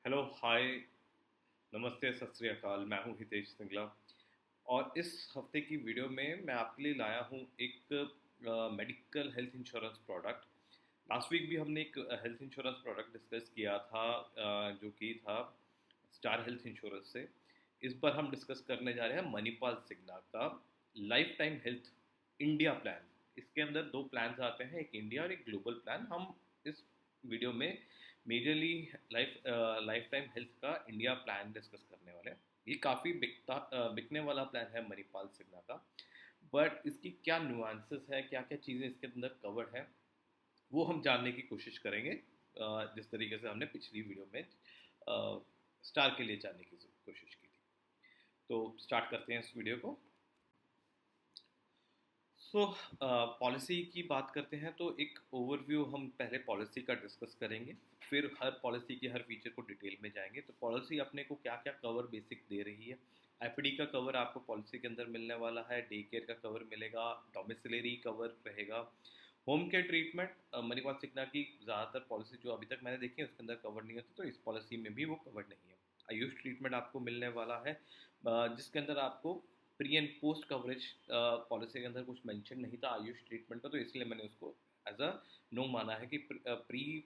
Hello hi नमस्ते सत श्री अकाल। मैं हूं हितेश सिंगला और इस हफ्ते की वीडियो में मैं आपके लिए लाया हूं एक medical health insurance product. Last week भी हमने एक हेल्थ इंश्योरेंस प्रोडक्ट डिस्कस किया था, जो कि था स्टार हेल्थ इंश्योरेंस से। इस बार हम डिस्कस करने जा रहे हैं मणिपाल सिग्ना का life time health India plan. इसके अंदर दो प्लान्स आते हैं, एक इंडिया और एक ग्लोबल प्लान। हम इस वीडियो में मेजरली लाइफ टाइम हेल्थ का इंडिया प्लान डिस्कस करने वाले हैं। ये काफ़ी बिकने वाला प्लान है मणिपाल सिन्हा का। बट इसकी क्या नुआंसेस है, क्या क्या चीज़ें इसके अंदर कवर्ड है, वो हम जानने की कोशिश करेंगे। जिस तरीके से हमने पिछली वीडियो में स्टार के लिए जानने की कोशिश की थी। तो स्टार्ट करते हैं इस वीडियो को। सो पॉलिसी की बात करते हैं तो एक ओवरव्यू हम पहले पॉलिसी का डिस्कस करेंगे, फिर हर पॉलिसी के हर फीचर को डिटेल में जाएंगे। तो पॉलिसी अपने को क्या क्या कवर बेसिक दे रही है। एफडी का कवर आपको पॉलिसी के अंदर मिलने वाला है, डे केयर का कवर मिलेगा, डोमिसिलरी कवर रहेगा, home care treatment. Manipal Sinha की ज़्यादातर पॉलिसी जो अभी तक मैंने देखी है उसके अंदर कवर नहीं होती, तो इस पॉलिसी में भी वो कवर नहीं है। आयुष ट्रीटमेंट आपको मिलने वाला है, जिसके अंदर आपको pre and post coverage policy के अंदर कुछ मेंशन नहीं था आयुष ट्रीटमेंट का, तो इसलिए मैंने उसको एज अ नो माना है कि प्री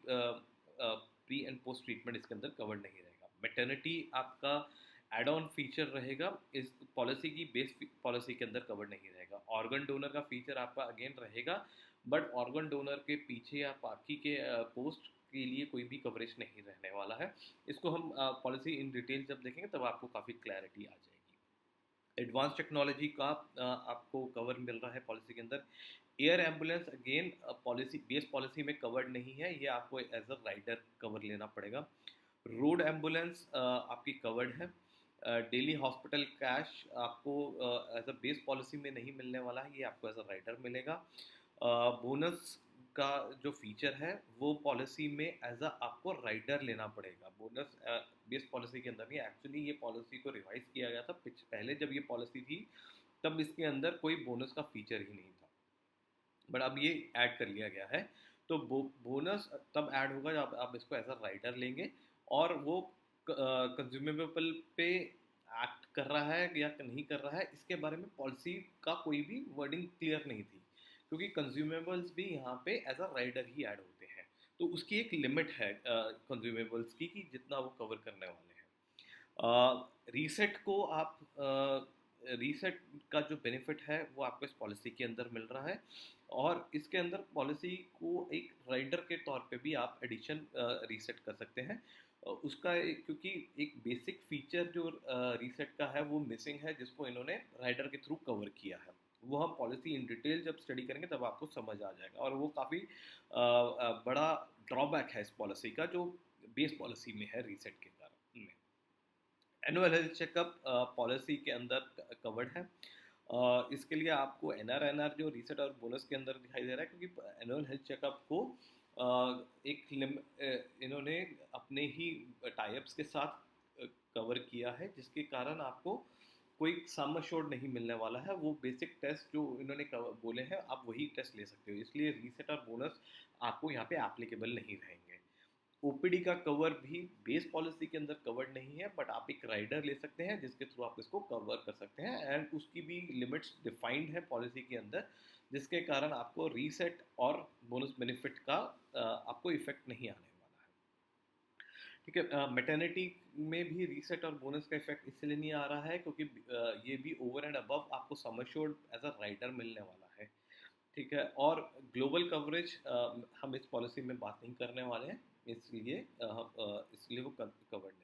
एंड पोस्ट ट्रीटमेंट इसके अंदर कवर नहीं रहेगा। मेटर्निटी आपका एड ऑन फीचर रहेगा, इस पॉलिसी की बेस पॉलिसी के अंदर कवर नहीं रहेगा। ऑर्गन डोनर का फीचर आपका अगेन रहेगा, बट ऑर्गन डोनर के पीछे या बाकी के पोस्ट के लिए कोई भी कवरेज नहीं रहने वाला है। इसको हम पॉलिसी इन डिटेल जब देखेंगे तब आपको काफ़ी क्लैरिटी आ जाएगी। एडवांस टेक्नोलॉजी का आपको कवर मिल रहा है पॉलिसी के अंदर। Air ambulance again policy base policy में कवर्ड नहीं है, ये आपको एज अ राइडर कवर लेना पड़ेगा। रोड एम्बुलेंस आपकी कवर्ड है। डेली हॉस्पिटल कैश आपको एज अ बेस पॉलिसी में नहीं मिलने वाला है, ये आपको एज अ राइडर मिलेगा। बोनस का जो फीचर है वो पॉलिसी में एज अ आपको राइडर लेना पड़ेगा। बोनस बेस पॉलिसी के अंदर नहीं, एक्चुअली ये पॉलिसी को रिवाइज किया गया था पहले जब ये पॉलिसी थी तब इसके अंदर कोई बोनस का फीचर ही नहीं था, बट अब ये ऐड कर लिया गया है। तो बोनस तब ऐड होगा जब आप इसको एज अ राइडर लेंगे और वो कंज्यूमेबल पे एक्ट कर रहा है या नहीं कर रहा है, इसके बारे में पॉलिसी का कोई भी वर्डिंग क्लियर नहीं थी, क्योंकि कंज्यूमेबल्स भी यहाँ पे एज अ राइडर ही ऐड होते हैं। तो उसकी एक लिमिट है कंज्यूमेबल्स की कि जितना वो कवर करने वाले हैं। रीसेट को आप रीसेट का जो बेनिफिट है वो आपको इस पॉलिसी के अंदर मिल रहा है, और इसके अंदर पॉलिसी को एक राइडर के तौर पे भी आप एडिशन रीसेट कर सकते हैं। क्योंकि एक बेसिक फीचर जो रीसेट का है वो मिसिंग है, जिसको इन्होंने राइडर के थ्रू कवर किया है। वो हम पॉलिसी इन डिटेल जब स्टडी करेंगे तब आपको समझ आ जाएगा, और वो काफ़ी बड़ा ड्रॉबैक है इस पॉलिसी का जो बेस पॉलिसी में है रीसेट के कारण में। एनुअल हेल्थ चेकअप पॉलिसी के अंदर कवर्ड है। इसके लिए आपको एनआर जो रीसेट और बोनस के अंदर दिखाई दे रहा है, क्योंकि एनुअल हेल्थ चेकअप को इन्होंने अपने ही टाइप्स के साथ कवर किया है, जिसके कारण आपको कोई सम अश्योर्ड नहीं मिलने वाला है। वो बेसिक टेस्ट जो इन्होंने बोले हैं आप वही टेस्ट ले सकते हो, इसलिए रीसेट और बोनस आपको यहाँ पे एप्लीकेबल नहीं रहेंगे। ओपीडी का कवर भी बेस पॉलिसी के अंदर कवर्ड नहीं है, बट आप एक राइडर ले सकते हैं जिसके थ्रू आप इसको कवर कर सकते हैं, एंड उसकी भी लिमिट्स डिफाइंड है पॉलिसी के अंदर, जिसके कारण आपको रीसेट और बोनस बेनिफिट का आपको इफेक्ट नहीं आने वाला है। ठीक है, मेटर्निटी में भी रीसेट और बोनस का इफेक्ट इसलिए नहीं आ रहा है क्योंकि ये भी ओवर एंड अबव आपको sum assured as a rider मिलने वाला है। ठीक है, और ग्लोबल कवरेज हम इस पॉलिसी में बात नहीं करने वाले हैं, इसलिए वो कवर्ड नहीं है।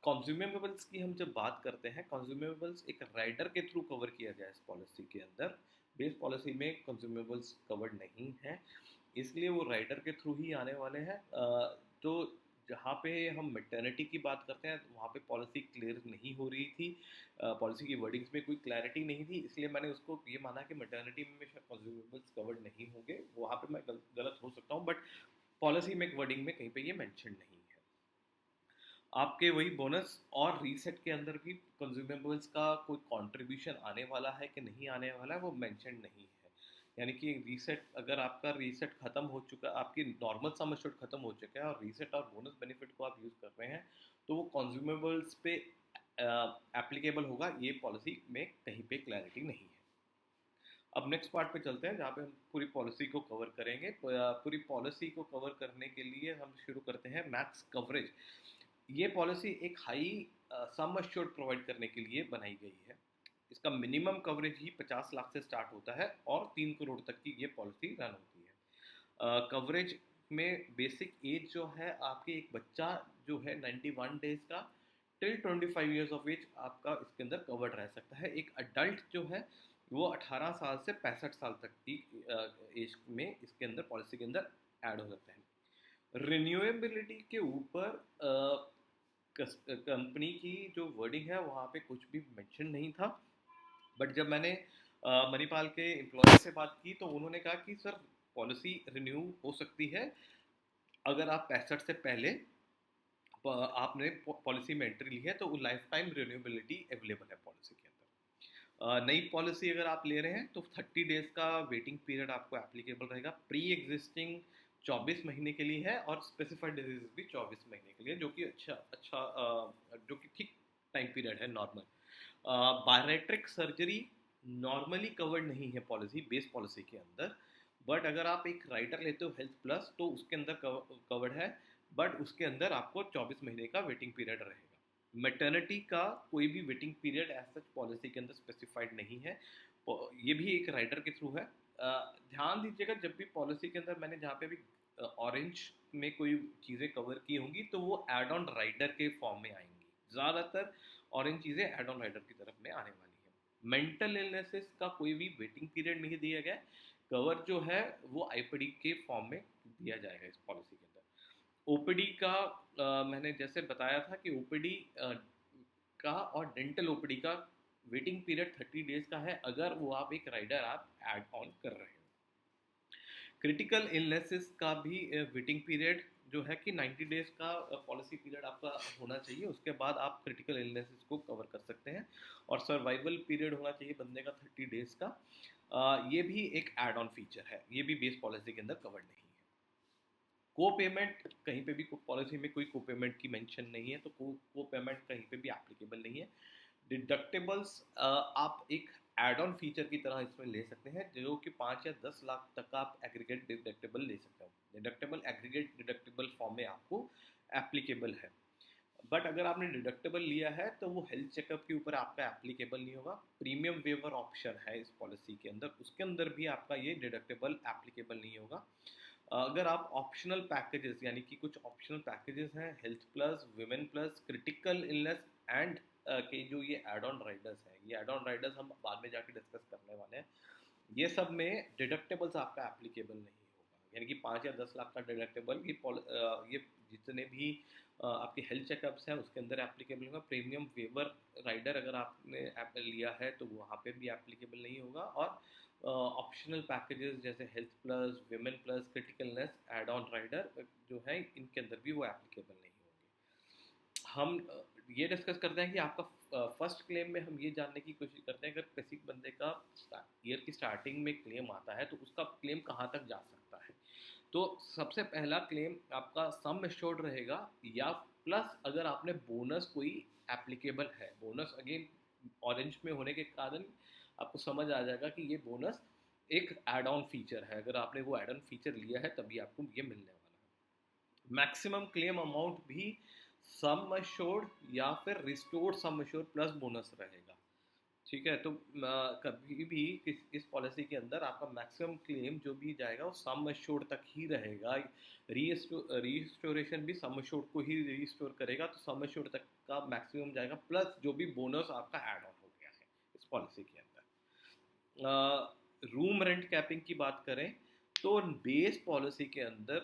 कंज्यूमेबल्स की हम जब बात करते हैं, कंज्यूमेबल्स एक राइडर के थ्रू कवर किया गया है इस पॉलिसी के अंदर। बेस पॉलिसी में कंज्यूमेबल्स कवर्ड नहीं है, इसलिए वो राइडर के थ्रू ही आने वाले हैं। तो जहाँ पे हम मेटर्निटी की बात करते हैं वहाँ पे पॉलिसी क्लियर नहीं हो रही थी, पॉलिसी की वर्डिंग्स में कोई क्लैरिटी नहीं थी, इसलिए मैंने उसको ये माना कि मेटर्निटी में शायद कंज्यूमेबल्स कवर्ड नहीं होंगे। वहाँ पे मैं गलत हो सकता हूँ, बट पॉलिसी में वर्डिंग में कहीं पे ये मेंशन नहीं है। आपके वही बोनस और रीसेट के अंदर भी कंज्यूमेबल्स का कोई कंट्रीब्यूशन आने वाला है कि नहीं आने वाला है वो मेंशन नहीं है। यानी कि रीसेट, अगर आपका रीसेट खत्म हो चुका, आपकी नॉर्मल सम एश्योर्ड खत्म हो चुका है और रीसेट और बोनस बेनिफिट को आप यूज़ कर रहे हैं, तो वो कंज्यूमेबल्स पे एप्लीकेबल होगा, ये पॉलिसी में कहीं पे क्लैरिटी नहीं है। अब नेक्स्ट पार्ट पे चलते हैं जहाँ पे हम पूरी पॉलिसी को कवर करेंगे। पूरी पॉलिसी को कवर करने के लिए हम शुरू करते हैं मैक्स कवरेज। ये पॉलिसी एक हाई सम एश्योर्ड प्रोवाइड करने के लिए बनाई गई है। इसका मिनिमम कवरेज ही 50 लाख से स्टार्ट होता है और 3 करोड़ तक की ये पॉलिसी रन होती है। कवरेज में बेसिक एज जो है आपके, एक बच्चा जो है 91 डेज का टिल 25 ईयर्स ऑफ एज आपका इसके अंदर कवर्ड रह सकता है। एक अडल्ट जो है वो 18 साल से 65 साल तक की एज में इसके अंदर पॉलिसी के अंदर ऐड हो सकता है। रिन्यूएबिलिटी के ऊपर कंपनी की जो वर्डिंग है वहाँ पे कुछ भी मेंशन नहीं था, बट जब मैंने मणिपाल के एम्प्लॉय से बात की तो उन्होंने कहा कि सर पॉलिसी रिन्यू हो सकती है अगर आप 65 से पहले आपने पॉलिसी में एंट्री ली है, तो वो लाइफ टाइम रिन्यूएबिलिटी अवेलेबल है पॉलिसी के अंदर। नई पॉलिसी अगर आप ले रहे हैं तो 30 डेज का वेटिंग पीरियड आपको एप्लीकेबल रहेगा। प्री एग्जिस्टिंग 24 महीने के लिए है और स्पेसिफाइड डिजीज भी 24 महीने के लिए, जो कि जो कि ठीक टाइम पीरियड है normal. Biometric surgery normally covered नहीं है पॉलिसी, बेस पॉलिसी के अंदर, बट अगर आप एक राइटर लेते हो हेल्थ प्लस तो उसके अंदर कवर्ड है, बट उसके अंदर आपको 24 महीने का वेटिंग पीरियड रहेगा। मैटर्निटी का कोई भी waiting period as such policy के अंदर स्पेसिफाइड नहीं है, ये भी एक राइटर के थ्रू है। ध्यान दीजिएगा, जब भी पॉलिसी के अंदर मैंने जहाँ पे भी ऑरेंज में कोई चीज़ें कवर की होंगी तो वो एड ऑन राइडर के फॉर्म में आएंगी। ज़्यादातर ऑरेंज चीज़ें एड ऑन राइडर की तरफ में आने वाली है। मेंटल इलनेसेस का कोई भी वेटिंग पीरियड नहीं दिया गया, कवर जो है वो आईपीडी के फॉर्म में दिया जाएगा इस पॉलिसी के अंदर। ओपीडी का मैंने जैसे बताया था कि ओपीडी का और डेंटल ओपीडी का वेटिंग पीरियड 30 डेज का है अगर वो आप एक राइडर आप ऐड ऑन कर रहे हो। क्रिटिकल इलनेसेस का भी वेटिंग पीरियड जो है कि 90 डेज का पॉलिसी पीरियड आपका होना चाहिए, उसके बाद आप क्रिटिकल इलनेसेस को कवर कर सकते हैं। और सर्वाइवल पीरियड होना चाहिए बंदे का 30 डेज का। ये भी एक एड ऑन फीचर है, ये भी बेस पॉलिसी के अंदर कवर्ड नहीं है। को पेमेंट, कहीं पे भी पॉलिसी में कोई को पेमेंट की मेंशन नहीं है, तो को पेमेंट कहीं पे भी एप्लीकेबल नहीं है। डिडक्टेबल्स आप एक एड ऑन फीचर की तरह इसमें ले सकते हैं, जो कि 5 या 10 लाख तक आप एग्रीगेट डिडक्टेबल ले सकते हो। डिडक्टेबल एग्रीगेट डिडक्टेबल फॉर्म में आपको एप्लीकेबल है, बट अगर आपने डिडक्टेबल लिया है तो वो हेल्थ चेकअप के ऊपर आपका एप्लीकेबल नहीं होगा। प्रीमियम वेवर ऑप्शन है इस पॉलिसी के अंदर, उसके अंदर भी आपका ये डिडक्टेबल एप्लीकेबल नहीं होगा। अगर आप ऑप्शनल पैकेजेस, यानी कि कुछ ऑप्शनल पैकेजेस हैं health plus, women plus, critical illness and के जो ये एड ऑन राइडर्स हैं, ये एड ऑन राइडर्स हम बाद में जाके डिस्कस करने वाले हैं, ये सब में डिडक्टेबल्स आपका एप्लीकेबल नहीं होगा। यानी कि 5 या 10 लाख का डिडक्टेबल ये जितने भी आपके हेल्थ चेकअप्स हैं उसके अंदर एप्लीकेबल होगा। प्रीमियम वेवर राइडर अगर आपने लिया है तो वहाँ पे भी एप्लीकेबल नहीं होगा। और ऑप्शनल पैकेजेस जैसे health plus, women plus, critical illness, add on rider जो है इनके अंदर भी वो एप्लीकेबल नहीं होंगे। हम ये डिस्कस करते हैं कि आपका फर्स्ट क्लेम में हम ये जानने की कोशिश करते हैं, अगर किसी बंदे का ईयर की स्टार्टिंग में क्लेम आता है तो उसका क्लेम कहाँ तक जा सकता है। तो सबसे पहला क्लेम आपका सम एश्योर्ड रहेगा, या प्लस अगर आपने बोनस कोई एप्लीकेबल है। बोनस अगेन ऑरेंज में होने के कारण आपको समझ आ जाएगा कि ये बोनस एक एड ऑन फीचर है, अगर आपने वो एड ऑन फीचर लिया है तभी आपको ये मिलने वाला है। मैक्सिमम क्लेम अमाउंट भी सम एश्योर्ड या फिर restored sum assured plus bonus रहेगा। ठीक है, तो कभी भी इस पॉलिसी के अंदर आपका मैक्सिमम क्लेम जो भी जाएगा वो सम एश्योर्ड तक ही रहेगा। रीस्टोरेशन भी सम एश्योर्ड को ही रीस्टोर करेगा, तो सम एश्योर्ड तक का मैक्सिमम जाएगा, प्लस जो भी बोनस आपका ऐड ऑन हो गया है इस पॉलिसी के अंदर। रूम रेंट कैपिंग की बात करें तो बेस पॉलिसी के अंदर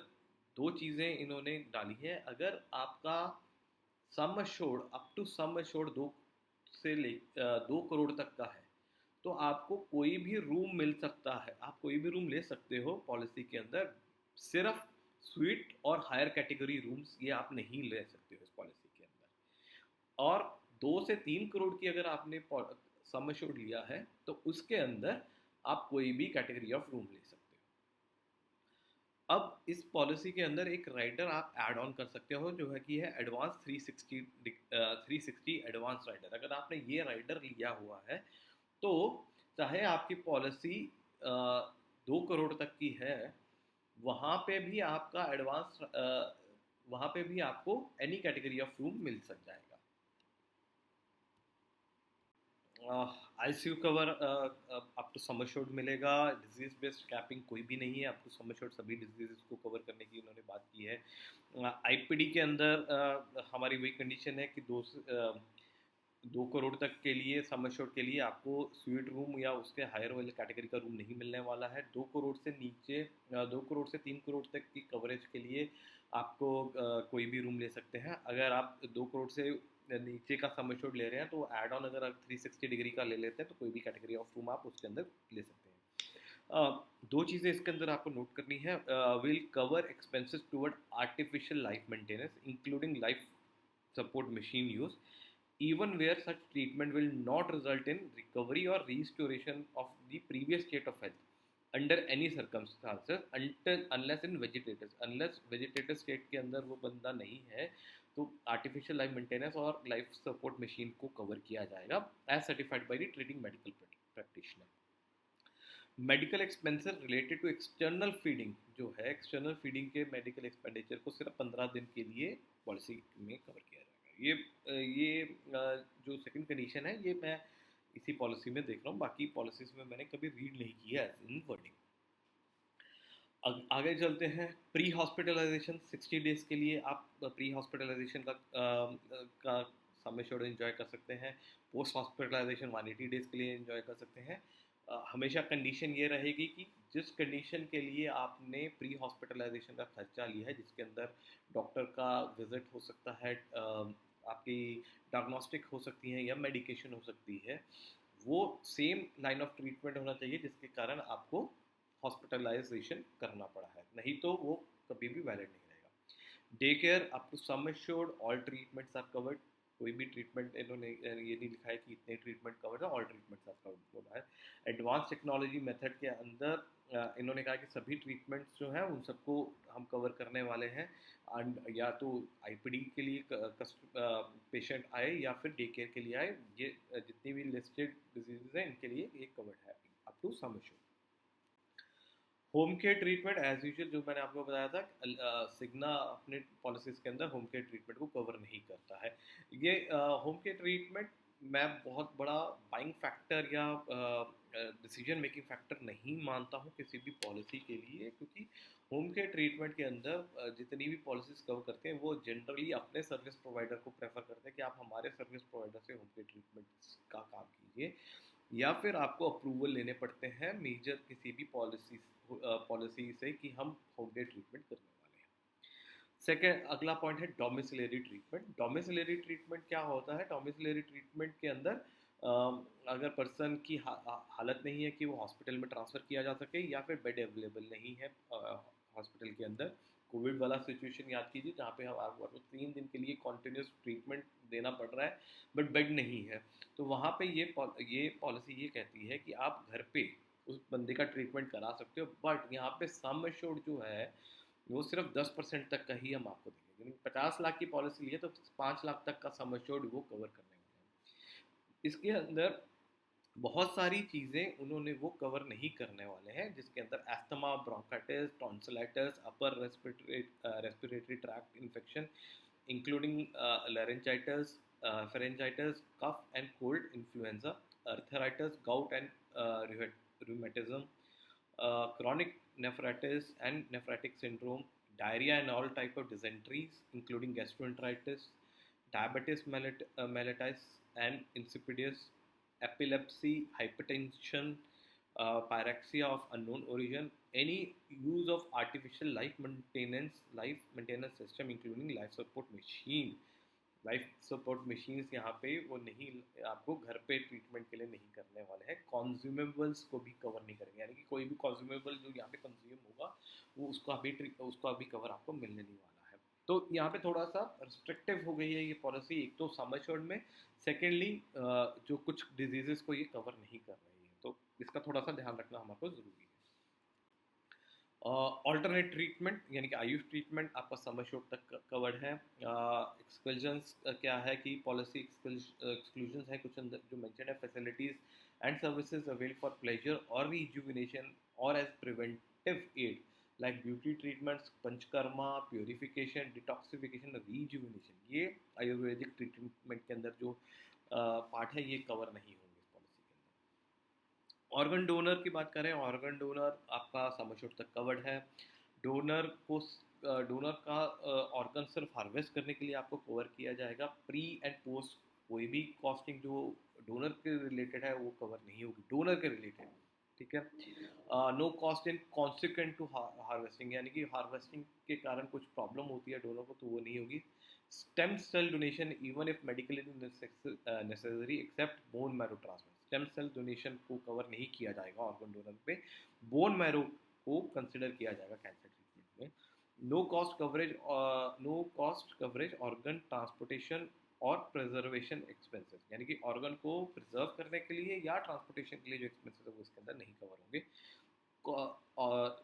दो चीज़ें इन्होंने डाली है। अगर आपका sum assured up to sum assured 2 crore तक का है तो आपको कोई भी रूम मिल सकता है, आप कोई भी रूम ले सकते हो पॉलिसी के अंदर। सिर्फ स्वीट और हायर कैटेगरी रूम्स ये आप नहीं ले सकते हो इस पॉलिसी के अंदर। और 2 से 3 करोड़ की अगर आपने सम एश्योर्ड लिया है तो उसके अंदर आप कोई भी कैटेगरी ऑफ रूम ले सकते हो। अब इस पॉलिसी के अंदर एक राइडर आप ऐड ऑन कर सकते हो जो है कि है एडवांस 360 एडवांस राइडर। अगर आपने ये राइडर लिया हुआ है तो चाहे आपकी पॉलिसी 2 करोड़ तक की है, वहाँ पे भी आपका एडवांस वहाँ पे भी आपको एनी कैटेगरी ऑफ रूम मिल सक जाएगा। ICU cover up to sum assured मिलेगा। डिजीज बेस्ड कैपिंग कोई भी नहीं है, अप टू सम एश्योर्ड सभी डिजीजेस को कवर करने की इन्होंने बात की है। आईपीडी के अंदर हमारी वही कंडीशन है कि 2 करोड़ तक के लिए सम एश्योर्ड के लिए आपको स्वीट रूम या उसके हायर वाले कैटेगरी का रूम नहीं मिलने वाला है। 2 करोड़ से नीचे 2 करोड़ से 3 करोड़ तक की कवरेज के लिए आपको कोई भी रूम ले सकते हैं। अगर आप 2 करोड़ से नीचे का सम एश्योर्ड ले रहे हैं तो ऐड ऑन अगर आप 360 डिग्री का ले लेते हैं तो कोई भी कैटेगरी ऑफ रूम आप उसके अंदर ले सकते हैं। दो चीज़ें इसके अंदर आपको नोट करनी है। Will cover expenses toward artificial life maintenance including life support machine use even where such treatment will not result in recovery or restoration of the previous state of health under any circumstances until unless in vegetative state के अंदर वो बंदा नहीं है तो artificial life maintenance और life support machine को cover किया जाएगा as certified by the treating medical practitioner. Medical expenses related to external feeding जो है, एक्सटर्नल फीडिंग के मेडिकल एक्सपेंडिचर को सिर्फ 15 दिन के लिए पॉलिसी में कवर किया जाएगा। जो सेकंड कंडीशन है ये मैं इसी पॉलिसी में देख रहा हूँ, बाकी पॉलिसीज में मैंने कभी रीड नहीं किया है इन वर्डिंग। आगे चलते हैं। प्री हॉस्पिटलाइजेशन 60 डेज के लिए आप प्री हॉस्पिटलाइजेशन का सम एश्योर्ड एंजॉय कर सकते हैं। पोस्ट हॉस्पिटलाइजेशन 180 डेज के लिए एंजॉय कर सकते हैं। हमेशा कंडीशन ये रहेगी कि जिस कंडीशन के लिए आपने प्री हॉस्पिटलाइजेशन का खर्चा लिया है, जिसके अंदर डॉक्टर का विजिट हो सकता है, आपकी डायग्नोस्टिक हो सकती है या मेडिकेशन हो सकती है, वो सेम लाइन ऑफ ट्रीटमेंट होना चाहिए जिसके कारण आपको हॉस्पिटलाइजेशन करना पड़ा है, नहीं तो वो कभी भी वैलिड नहीं रहेगा। Day care up to sum assured all treatments are covered. कोई भी ट्रीटमेंट इन्होंने ये नहीं लिखा है कि इतने ट्रीटमेंट कवर्ड है, ऑल ट्रीटमेंट्स आर कवर्ड बोला है। एडवांस टेक्नोलॉजी मेथड के अंदर इन्होंने कहा कि सभी ट्रीटमेंट्स जो हैं उन सबको हम कवर करने वाले हैं। एंड या तो आईपीडी के लिए पेशेंट आए या फिर डे केयर के लिए आए, ये जितनी भी लिस्टेड डिजीजेज हैं इनके लिए ये कवर्ड है up to sum assured. Home care treatment as usual जो मैंने आपको बताया था, सिग्ना अपने पॉलिसीज के अंदर होम केयर ट्रीटमेंट को कवर नहीं करता है। ये होम केयर ट्रीटमेंट मैं बहुत बड़ा बाइंग फैक्टर या डिसीजन मेकिंग फैक्टर नहीं मानता हूँ किसी भी पॉलिसी के लिए, क्योंकि होम केयर ट्रीटमेंट के अंदर जितनी भी पॉलिसीज कवर करते हैं वो जनरली अपने सर्विस प्रोवाइडर को प्रेफर करते हैं कि आप हमारे सर्विस प्रोवाइडर से होम केयर ट्रीटमेंट का काम कीजिए, या फिर आपको अप्रूवल लेने पड़ते हैं मेजर किसी भी पॉलिसी से कि हम होम केयर ट्रीटमेंट करने वाले हैं। सेकेंड अगला पॉइंट है डोमिसिलरी ट्रीटमेंट। डोमिसिलरी ट्रीटमेंट क्या होता है? डोमिसिलरी ट्रीटमेंट के अंदर अगर पर्सन की हालत नहीं है कि वो हॉस्पिटल में ट्रांसफ़र किया जा सके या फिर बेड अवेलेबल नहीं है हॉस्पिटल के अंदर, कोविड वाला सिचुएशन याद कीजिए जहाँ पे हम आपको 3 दिन के लिए कॉन्टिन्यूस ट्रीटमेंट देना पड़ रहा है बट बेड नहीं है, तो वहाँ पे ये पॉलिसी ये कहती है कि आप घर पे उस बंदे का ट्रीटमेंट करा सकते हो, बट यहाँ पे सम एश्योर्ड जो है वो सिर्फ 10% तक का ही हम आपको देंगे। यानी 50 लाख की पॉलिसी लिए तो 5 लाख तक का सम एश्योर्ड वो कवर करने वाले हैं। इसके अंदर बहुत सारी चीज़ें उन्होंने वो कवर नहीं करने वाले हैं, जिसके अंदर asthma, bronchitis, tonsillitis, upper respiratory tract infection including laryngitis, pharyngitis, cough and cold, influenza, arthritis, gout and rheumatism, chronic nephritis and nephritic syndrome, diarrhea and all type of dysenteries, including gastroenteritis, diabetes mellitus and insipidus, epilepsy, hypertension, pyrexia of unknown origin, any use of artificial life maintenance system including life support machine। Life support machines यहाँ पे वो नहीं, आपको घर पे treatment के लिए नहीं करने वाले हैं। कॉन्ज्यूमेबल्स को भी कवर नहीं करेंगे, यानी कि कोई भी कॉन्ज्यूमेबल जो यहाँ पे कंज्यूम होगा वो उसका भी कवर आपको मिलने नहीं वाला है। तो यहाँ पे थोड़ा सा रिस्ट्रिक्टिव हो गई है ये पॉलिसी, एक तो सम एश्योर्ड में, सेकेंडली जो कुछ डिजीजेस को ये कवर नहीं कर रही है। तो इसका थोड़ा सा ध्यान रखना हमारे को ज़रूरी है। ऑल्टरनेट ट्रीटमेंट यानी कि आयुष ट्रीटमेंट आपका सम एश्योर्ड तक कवर्ड है। एक्सक्लूजन्स क्या है कि पॉलिसी एक्सक्लूजन्स है कुछ अंदर जो मेंशन है, facilities and services avail for pleasure और रिजुविनेशन और as preventive aid like beauty treatments, panchakarma, purification, detoxification, rejuvenation, ये आयुर्वेदिक ट्रीटमेंट के अंदर जो पार्ट है ये कवर नहीं होंगे इस पॉलिसी के अंदर। ऑर्गन डोनर की बात करें, ऑर्गन डोनर आपका सम एश्योर्ड तक कवर्ड है। डोनर को डोनर का ऑर्गन सिर्फ हार्वेस्ट करने के लिए आपको कवर किया जाएगा। प्री एंड पोस्ट कोई भी कॉस्टिंग जो डोनर के रिलेटेड है वो कवर नहीं होगी, डोनर के रिलेटेड, ठीक है। No cost in consequent to harvesting, यानी कि हार्वेस्टिंग के कारण कुछ प्रॉब्लम होती है डोनर को तो वो नहीं होगी। Stem cell donation even if medically necessary except bone marrow transplant, stem cell donation को कवर नहीं किया जाएगा ऑर्गन डोनर पे, बोन मैरो को कंसिडर किया जाएगा कैंसर ट्रीटमेंट में। No cost coverage organ transportation और प्रिजर्वेशन एक्सपेंसेस, यानी कि ऑर्गन को प्रिजर्व करने के लिए या ट्रांसपोर्टेशन के लिए जो एक्सपेंसेस है वो इसके अंदर नहीं कवर होंगे।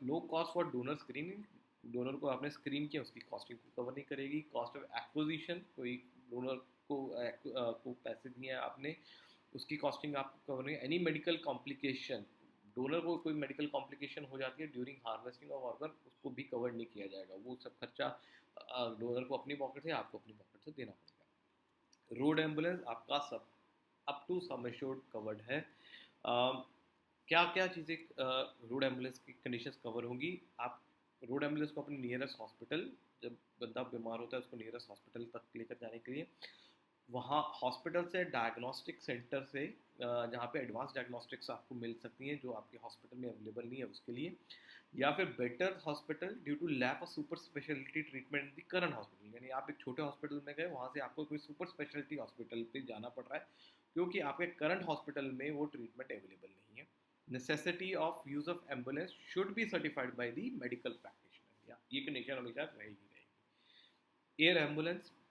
No cost for donor screening, donor को आपने स्क्रीन किया उसकी कॉस्टिंग को कवर नहीं करेगी। कॉस्ट ऑफ एक्विजिशन, कोई डोनर को पैसे दिए हैं आपने उसकी कॉस्टिंग आपको कवर नहीं। एनी मेडिकल कॉम्प्लिकेशन, डोनर को कोई मेडिकल कॉम्प्लिकेशन हो जाती है ड्यूरिंग हार्वेस्टिंग ऑफ ऑर्गन, उसको भी कवर नहीं किया जाएगा, वो सब खर्चा डोनर को अपनी पॉकेट से आपको अपनी पॉकेट से देना पड़ेगा। रोड एम्बुलेंस आपका सब up to sum assured covered है। क्या क्या चीज़ें रोड एम्बुलेंस की कंडीशंस कवर होंगी, आप रोड एम्बुलेंस को अपने नियरेस्ट हॉस्पिटल, जब बंदा बीमार होता है उसको नियरेस्ट हॉस्पिटल तक लेकर जाने के लिए, वहाँ हॉस्पिटल से डायग्नोस्टिक सेंटर से जहाँ पे एडवांस डायग्नोस्टिक्स आपको मिल सकती हैं जो आपके हॉस्पिटल में अवेलेबल नहीं है उसके लिए, या फिर better hospital due to lack of super speciality treatment the current hospital, यानी आप एक छोटे हॉस्पिटल में गए वहाँ से आपको कोई सुपर स्पेशलिटी हॉस्पिटल पे जाना पड़ रहा है क्योंकि आपके करंट हॉस्पिटल में वो ट्रीटमेंट अवेलेबल नहीं है। Necessity of use of ambulance should be certified by the medical practitioner, या ये कंडीशन हमेशा रहेगी।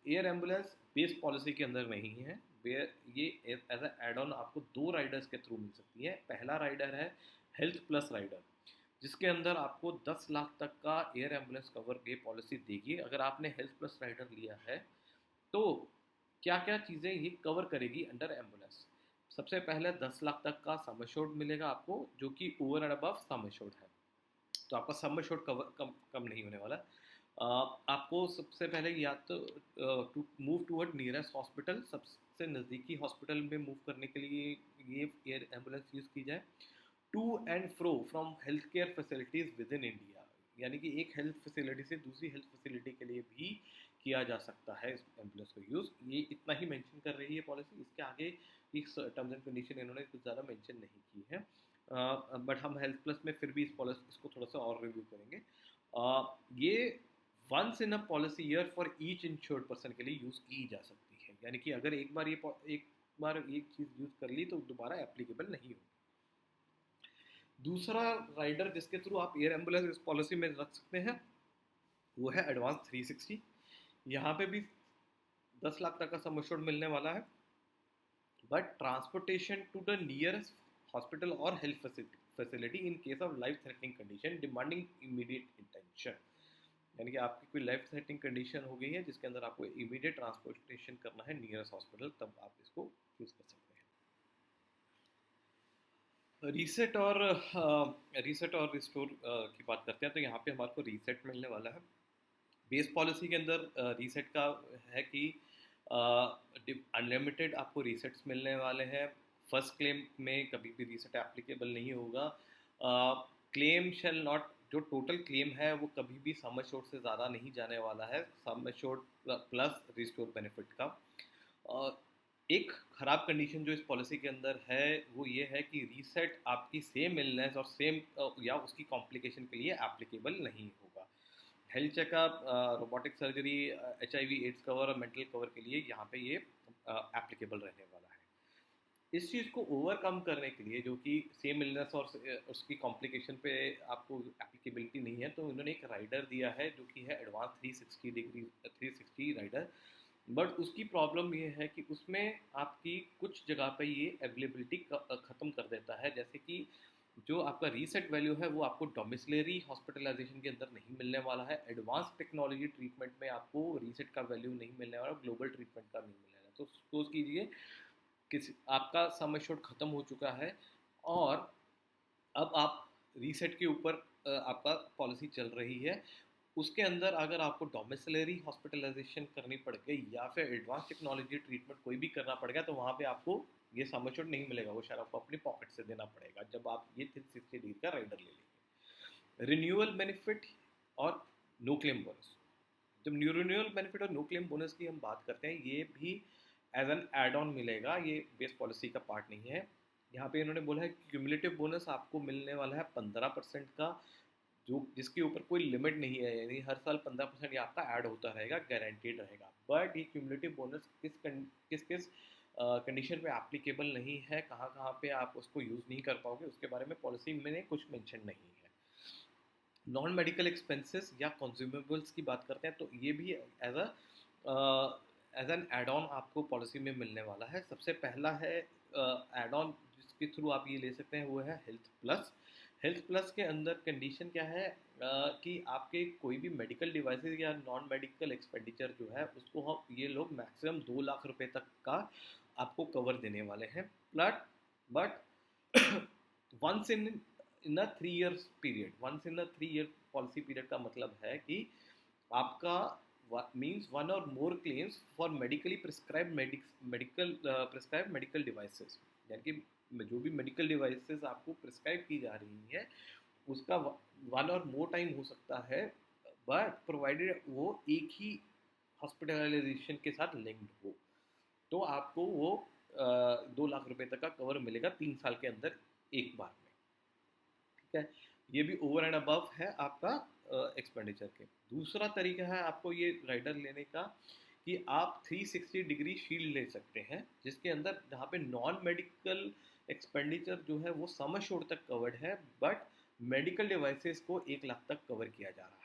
एयर एम्बुलेंस बेस पॉलिसी के अंदर नहीं है, ये एज अ एड ऑन आपको 2 राइडर्स के थ्रू मिल सकती है। पहला राइडर है हेल्थ प्लस राइडर, जिसके अंदर आपको 10 लाख तक का एयर एम्बुलेंस कवर ये पॉलिसी देगी। अगर आपने हेल्थ प्लस राइडर लिया है तो क्या क्या चीज़ें ये कवर करेगी अंडर एम्बुलेंस। सबसे पहले 10 लाख तक का सम एश्योर्ड मिलेगा आपको जो कि over and above some assured है, तो आपका सम एश्योर्ड कम नहीं होने वाला। आपको सबसे पहले या तो to move toward nearest hospital, सबसे नज़दीकी हॉस्पिटल में मूव करने के लिए ये एयर एम्बुलेंस यूज़ की जाए। To and fro from health care facilities within India, यानी कि एक हेल्थ फैसिलिटी से दूसरी हेल्थ फैसिलिटी के लिए भी किया जा सकता है इस एम्बुलेंस को यूज़। ये इतना ही मेंशन कर रही है पॉलिसी, इसके आगे टर्म्स एंड कंडीशन इन्होंने कुछ ज़्यादा मेंशन नहीं की है, बट हम हेल्थ प्लस में फिर भी इसको थोड़ा सा और रिव्यू करेंगे। ये once in a policy year for each insured person के लिए यूज़ की जा सकती है, यानी कि अगर एक बार एक चीज़ यूज़ कर ली तो दोबारा एप्लीकेबल नहीं होगी। दूसरा राइडर जिसके थ्रू आप एयर एम्बुलेंस इस पॉलिसी में रख सकते हैं वो है एडवांस 360। यहाँ पे भी 10 लाख तक का सम एश्योर्ड मिलने वाला है, but transportation to the nearest hospital और health facility in case of life threatening condition demanding immediate intention, यानी कि आपकी कोई लाइफ थ्रेटनिंग कंडीशन हो गई है जिसके अंदर आपको इमीडिएट ट्रांसपोर्टेशन करना है नियरेस्ट हॉस्पिटल, तब आप इसको यूज़ कर सकते हैं। रीसेट और रिस्टोर की बात करते हैं तो यहाँ पे हमारे को रीसेट मिलने वाला है। बेस पॉलिसी के अंदर रीसेट का है कि अनलिमिटेड आपको रीसेट्स मिलने वाले हैं। फर्स्ट क्लेम में कभी भी रीसेट एप्लीकेबल नहीं होगा। क्लेम शेल नॉट, जो टोटल क्लेम है वो कभी भी सम एश्योर्ड से ज़्यादा नहीं जाने वाला है, sum assured plus restore benefit का। एक ख़राब कंडीशन जो इस पॉलिसी के अंदर है वो ये है कि रीसेट आपकी सेम इलनेस और सेम या उसकी कॉम्प्लिकेशन के लिए एप्लीकेबल नहीं होगा। Health checkup, robotic surgery, HIV AIDS cover और मेंटल कवर के लिए यहाँ पे ये एप्लीकेबल रहने वाला है। इस चीज़ को ओवरकम करने के लिए जो कि सेम इलनेस और उसकी कॉम्प्लिकेशन पे आपको एप्लीकेबिलिटी नहीं है, तो उन्होंने एक राइडर दिया है जो कि है एडवांस 360 राइडर, बट उसकी प्रॉब्लम ये है कि उसमें आपकी कुछ जगह पे ये अवेलेबिलिटी ख़त्म कर देता है, जैसे कि जो आपका रीसेट वैल्यू है वो आपको डोमिसलरी हॉस्पिटलाइजेशन के अंदर नहीं मिलने वाला है, एडवांस टेक्नोलॉजी ट्रीटमेंट में आपको रीसेट का वैल्यू नहीं मिलने वाला, ग्लोबल ट्रीटमेंट का नहीं मिलने वाला। तो सपोज कीजिए किसी आपका सम एश्योर्ड ख़त्म हो चुका है और अब आप रीसेट के ऊपर आपका पॉलिसी चल रही है, उसके अंदर अगर आपको डोमिसलरी हॉस्पिटलाइजेशन करनी पड़ गई या फिर एडवांस टेक्नोलॉजी ट्रीटमेंट कोई भी करना पड़ गया, तो वहाँ पे आपको ये सम एश्योर्ड नहीं मिलेगा, वो शायद आपको अपनी पॉकेट से देना पड़ेगा जब आप ये 360 डिग्री का राइडर ले लेंगे। रिन्यूअल बेनिफिट और नो क्लेम बोनस। जब न्यू रिन्यूअल बेनिफिट और नो क्लेम बोनस की हम बात करते हैं, ये भी एज एन एड ऑन मिलेगा, ये बेस पॉलिसी का पार्ट नहीं है। यहाँ पे इन्होंने बोला है कि क्यूमुलेटिव बोनस आपको मिलने वाला है 15% का, जो जिसके ऊपर कोई लिमिट नहीं है, यानी हर साल 15% ये आपका ऐड होता रहेगा, गारंटीड रहेगा। बट ये क्यूमुलेटिव बोनस किस किस कंडीशन पे एप्लीकेबल नहीं है, कहाँ कहाँ पे आप उसको यूज़ नहीं कर पाओगे, उसके बारे में पॉलिसी में कुछ मेंशन नहीं है। नॉन मेडिकल एक्सपेंसेस या कंज्यूमेबल्स की बात करते हैं, तो ये भी एज एन एड ऑन आपको पॉलिसी में मिलने वाला है। सबसे पहला है एड ऑन जिसके थ्रू आप ये ले सकते हैं, वो है हेल्थ प्लस। हेल्थ प्लस के अंदर कंडीशन क्या है कि आपके कोई भी मेडिकल डिवाइसेस या नॉन मेडिकल एक्सपेंडिचर जो है उसको हम ये लोग मैक्सिमम 2 लाख रुपए तक का आपको कवर देने वाले हैं। But once in a 3 years period, once in a 3 year policy period का मतलब है कि आपका मीन्स वन और more claims for medically prescribe medical devices, यानी कि जो भी मेडिकल डिवाइसेस आपको प्रिस्क्राइब की जा रही है उसका वन और मोर टाइम हो सकता है, बट प्रोवाइडेड वो एक ही हॉस्पिटलाइजेशन के साथ लिंक्ड हो, तो आपको वो 2 लाख रुपए तक का कवर मिलेगा 3 साल के अंदर एक बार में। ठीक है, ये भी ओवर एंड अबव है आपका एक्सपेंडिचर के। दूसरा तरीका है आपको ये राइडर लेने का कि आप 360 डिग्री शील्ड ले सकते हैं, जिसके अंदर जहाँ पे नॉन मेडिकल एक्सपेंडिचर जो है वो सम एश्योर्ड तक कवर्ड है, बट मेडिकल डिवाइसेस को 1 लाख तक कवर किया जा रहा है।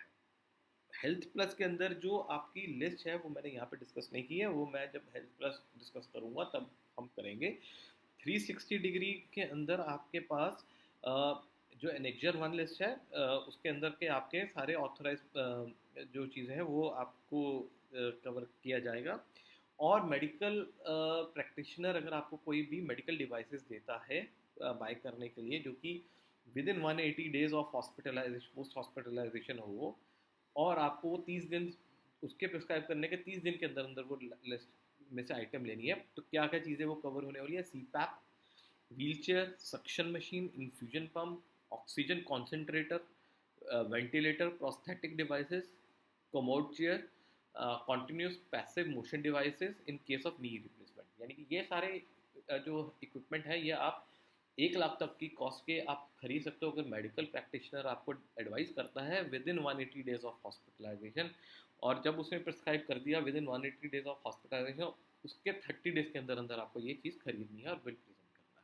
हेल्थ प्लस के अंदर जो आपकी लिस्ट है वो मैंने यहाँ पे डिस्कस नहीं की है, वो मैं जब हेल्थ प्लस डिस्कस करूँगा तब हम करेंगे। 360 डिग्री के अंदर आपके पास जो एनेक्जर वन लिस्ट है उसके अंदर के आपके सारे ऑथराइज जो चीज़ें हैं वो आपको कवर किया जाएगा। और मेडिकल प्रैक्टिशनर अगर आपको कोई भी मेडिकल डिवाइसेस देता है बाय करने के लिए, जो कि within 180 days of hospitalisation, post hospitalisation हो, और आपको वो 30 दिन उसके प्रिस्क्राइब करने के 30 दिन के अंदर अंदर वो लिस्ट में से आइटम लेनी है, तो क्या क्या चीज़ें वो कवर होने वाली है? CPAP, wheelchair, suction machine, infusion pump, oxygen concentrator, ventilator, prosthetic devices, commode chair, continuous passive motion devices in case of knee replacement. यानी कि ये सारे जो इक्विपमेंट है ये आप 1 लाख तक की कॉस्ट के आप खरीद सकते हो, अगर मेडिकल प्रैक्टिशनर आपको एडवाइस करता है within 180 days of hospitalisation. और जब उसने प्रिस्क्राइब कर दिया within 180 days of hospitalisation, उसके 30 डेज के अंदर अंदर आपको ये चीज़ खरीदनी है और बिल प्रेजेंट करना है।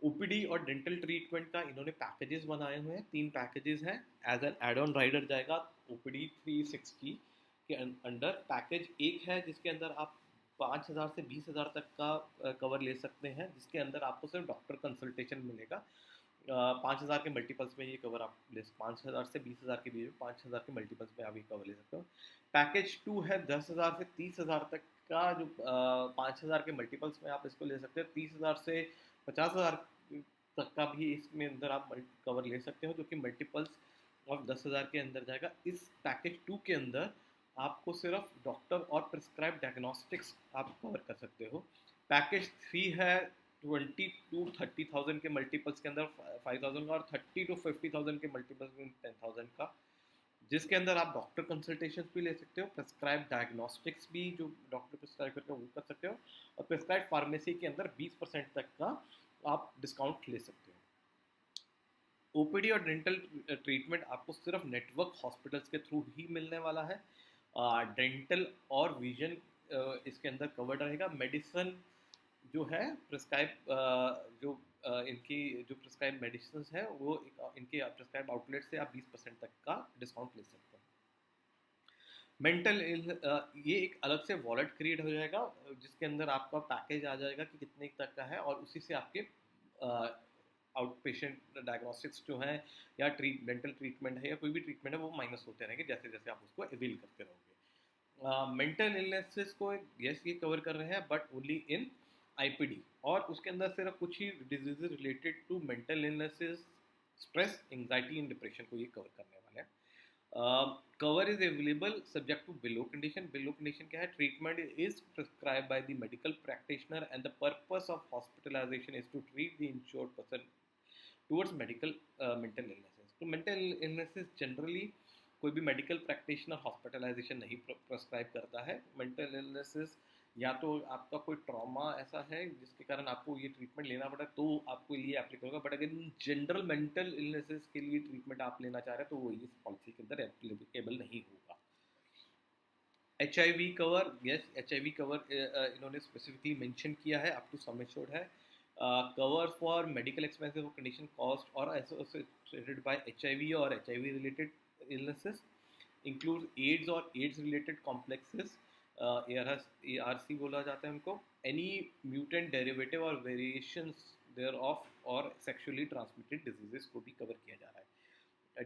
ओपीडी और डेंटल ट्रीटमेंट का इन्होंने पैकेजेस बनाए हुए हैं, 3 पैकेजेस हैं। As an add on rider जाएगा ओपीडी 360 के अंडर। पैकेज एक है जिसके अंदर आप 5,000 से 20,000 तक का कवर ले सकते हैं, जिसके अंदर आपको सिर्फ डॉक्टर कंसल्टेशन मिलेगा। 5,000 के मल्टीपल्स में ये कवर आप 5,000 से 20,000 के बीच में 5,000 के मल्टीपल्स में आप ये कवर ले सकते हो। पैकेज 2 है 10,000 से 30,000 तक का, जो 5,000 के मल्टीपल्स में आप इसको ले सकते हो। 30,000 से 50,000 तक का भी इसमें अंदर आप कवर ले सकते हो, जो कि मल्टीपल्स और 10,000 के अंदर जाएगा। इस पैकेज 2 के अंदर आपको सिर्फ डॉक्टर और प्रिस्क्राइब डायग्नोस्टिक्स आप कवर कर सकते हो। पैकेज 3 है 20 to 30,000 के मल्टीपल्स के अंदर 5,000 का, और 30 to 50,000 के मल्टीपल्स में 10,000 का, जिसके अंदर आप डॉक्टर कंसल्टेशन भी ले सकते हो, प्रिस्क्राइब डायग्नोस्टिक्स भी जो डॉक्टर प्रिस्क्राइब करते हो वो कर सकते हो, और प्रिस्क्राइब फार्मेसी के अंदर 20% तक का आप डिस्काउंट ले सकते हो। ओपीडी और डेंटल ट्रीटमेंट आपको सिर्फ नेटवर्क हॉस्पिटल्स के थ्रू ही मिलने वाला है। डेंटल और विजन इसके अंदर कवर्ड रहेगा। मेडिसिन जो है प्रिस्क्राइब जो इनकी जो प्रिस्क्राइब मेडिसिन है वो इनके प्रिस्क्राइब आउटलेट से आप 20% तक का डिस्काउंट ले सकते हैं। मेंटल ये एक अलग से वॉलेट क्रिएट हो जाएगा, जिसके अंदर आपका पैकेज आ जाएगा कि कितने तक का है, और उसी से आपके आउट पेशेंट डायग्नोस्टिक्स जो है या डेंटल ट्रीटमेंट है या कोई भी ट्रीटमेंट है वो माइनस होते रहेंगे जैसे जैसे आप उसको अवेल करते रहोगे। मेंटल इलनेसेस को यस ये कवर कर रहे हैं, बट ओनली इन आईपीडी, और उसके अंदर सिर्फ कुछ ही diseases related to mental illnesses, stress, anxiety and depression को ये कवर करने वाले हैं। Cover is available subject to below condition. Below condition क्या है? Treatment is prescribe by the medical practitioner and the purpose of hospitalisation is to treat the insured person towards medical mental illnesses. तो mental illnesses generally कोई भी medical practitioner hospitalisation नहीं prescribe करता है। Mental illnesses या तो आपका कोई ट्रॉमा ऐसा है जिसके कारण आपको ये ट्रीटमेंट लेना पड़ा तो आपको ये एप्लीकेबल होगा, बट अगर जनरल मेंटल इलनेसेस के लिए ट्रीटमेंट आप लेना चाह रहे हैं तो वो इस पॉलिसी के अंदर एप्लीकेबल नहीं होगा। HIV cover, yes HIV cover इन्होंने स्पेसिफिकली मेंशन किया है, अप टू सम एश्योर्ड है। कवर फॉर मेडिकल एक्सपेंसेस और कंडीशन कॉस्ट और एसोसिएटेड बाय HIV और HIV related illnesses, include AIDS और एड्स रिलेटेड कॉम्प्लेक्सेस, ARC बोला जाता है उनको, एनी म्यूटेंट डेरिवेटिव और वेरिएशंस देयर ऑफ और सेक्सुअली ट्रांसमिटेड डिजीजेस को भी कवर किया जा रहा है।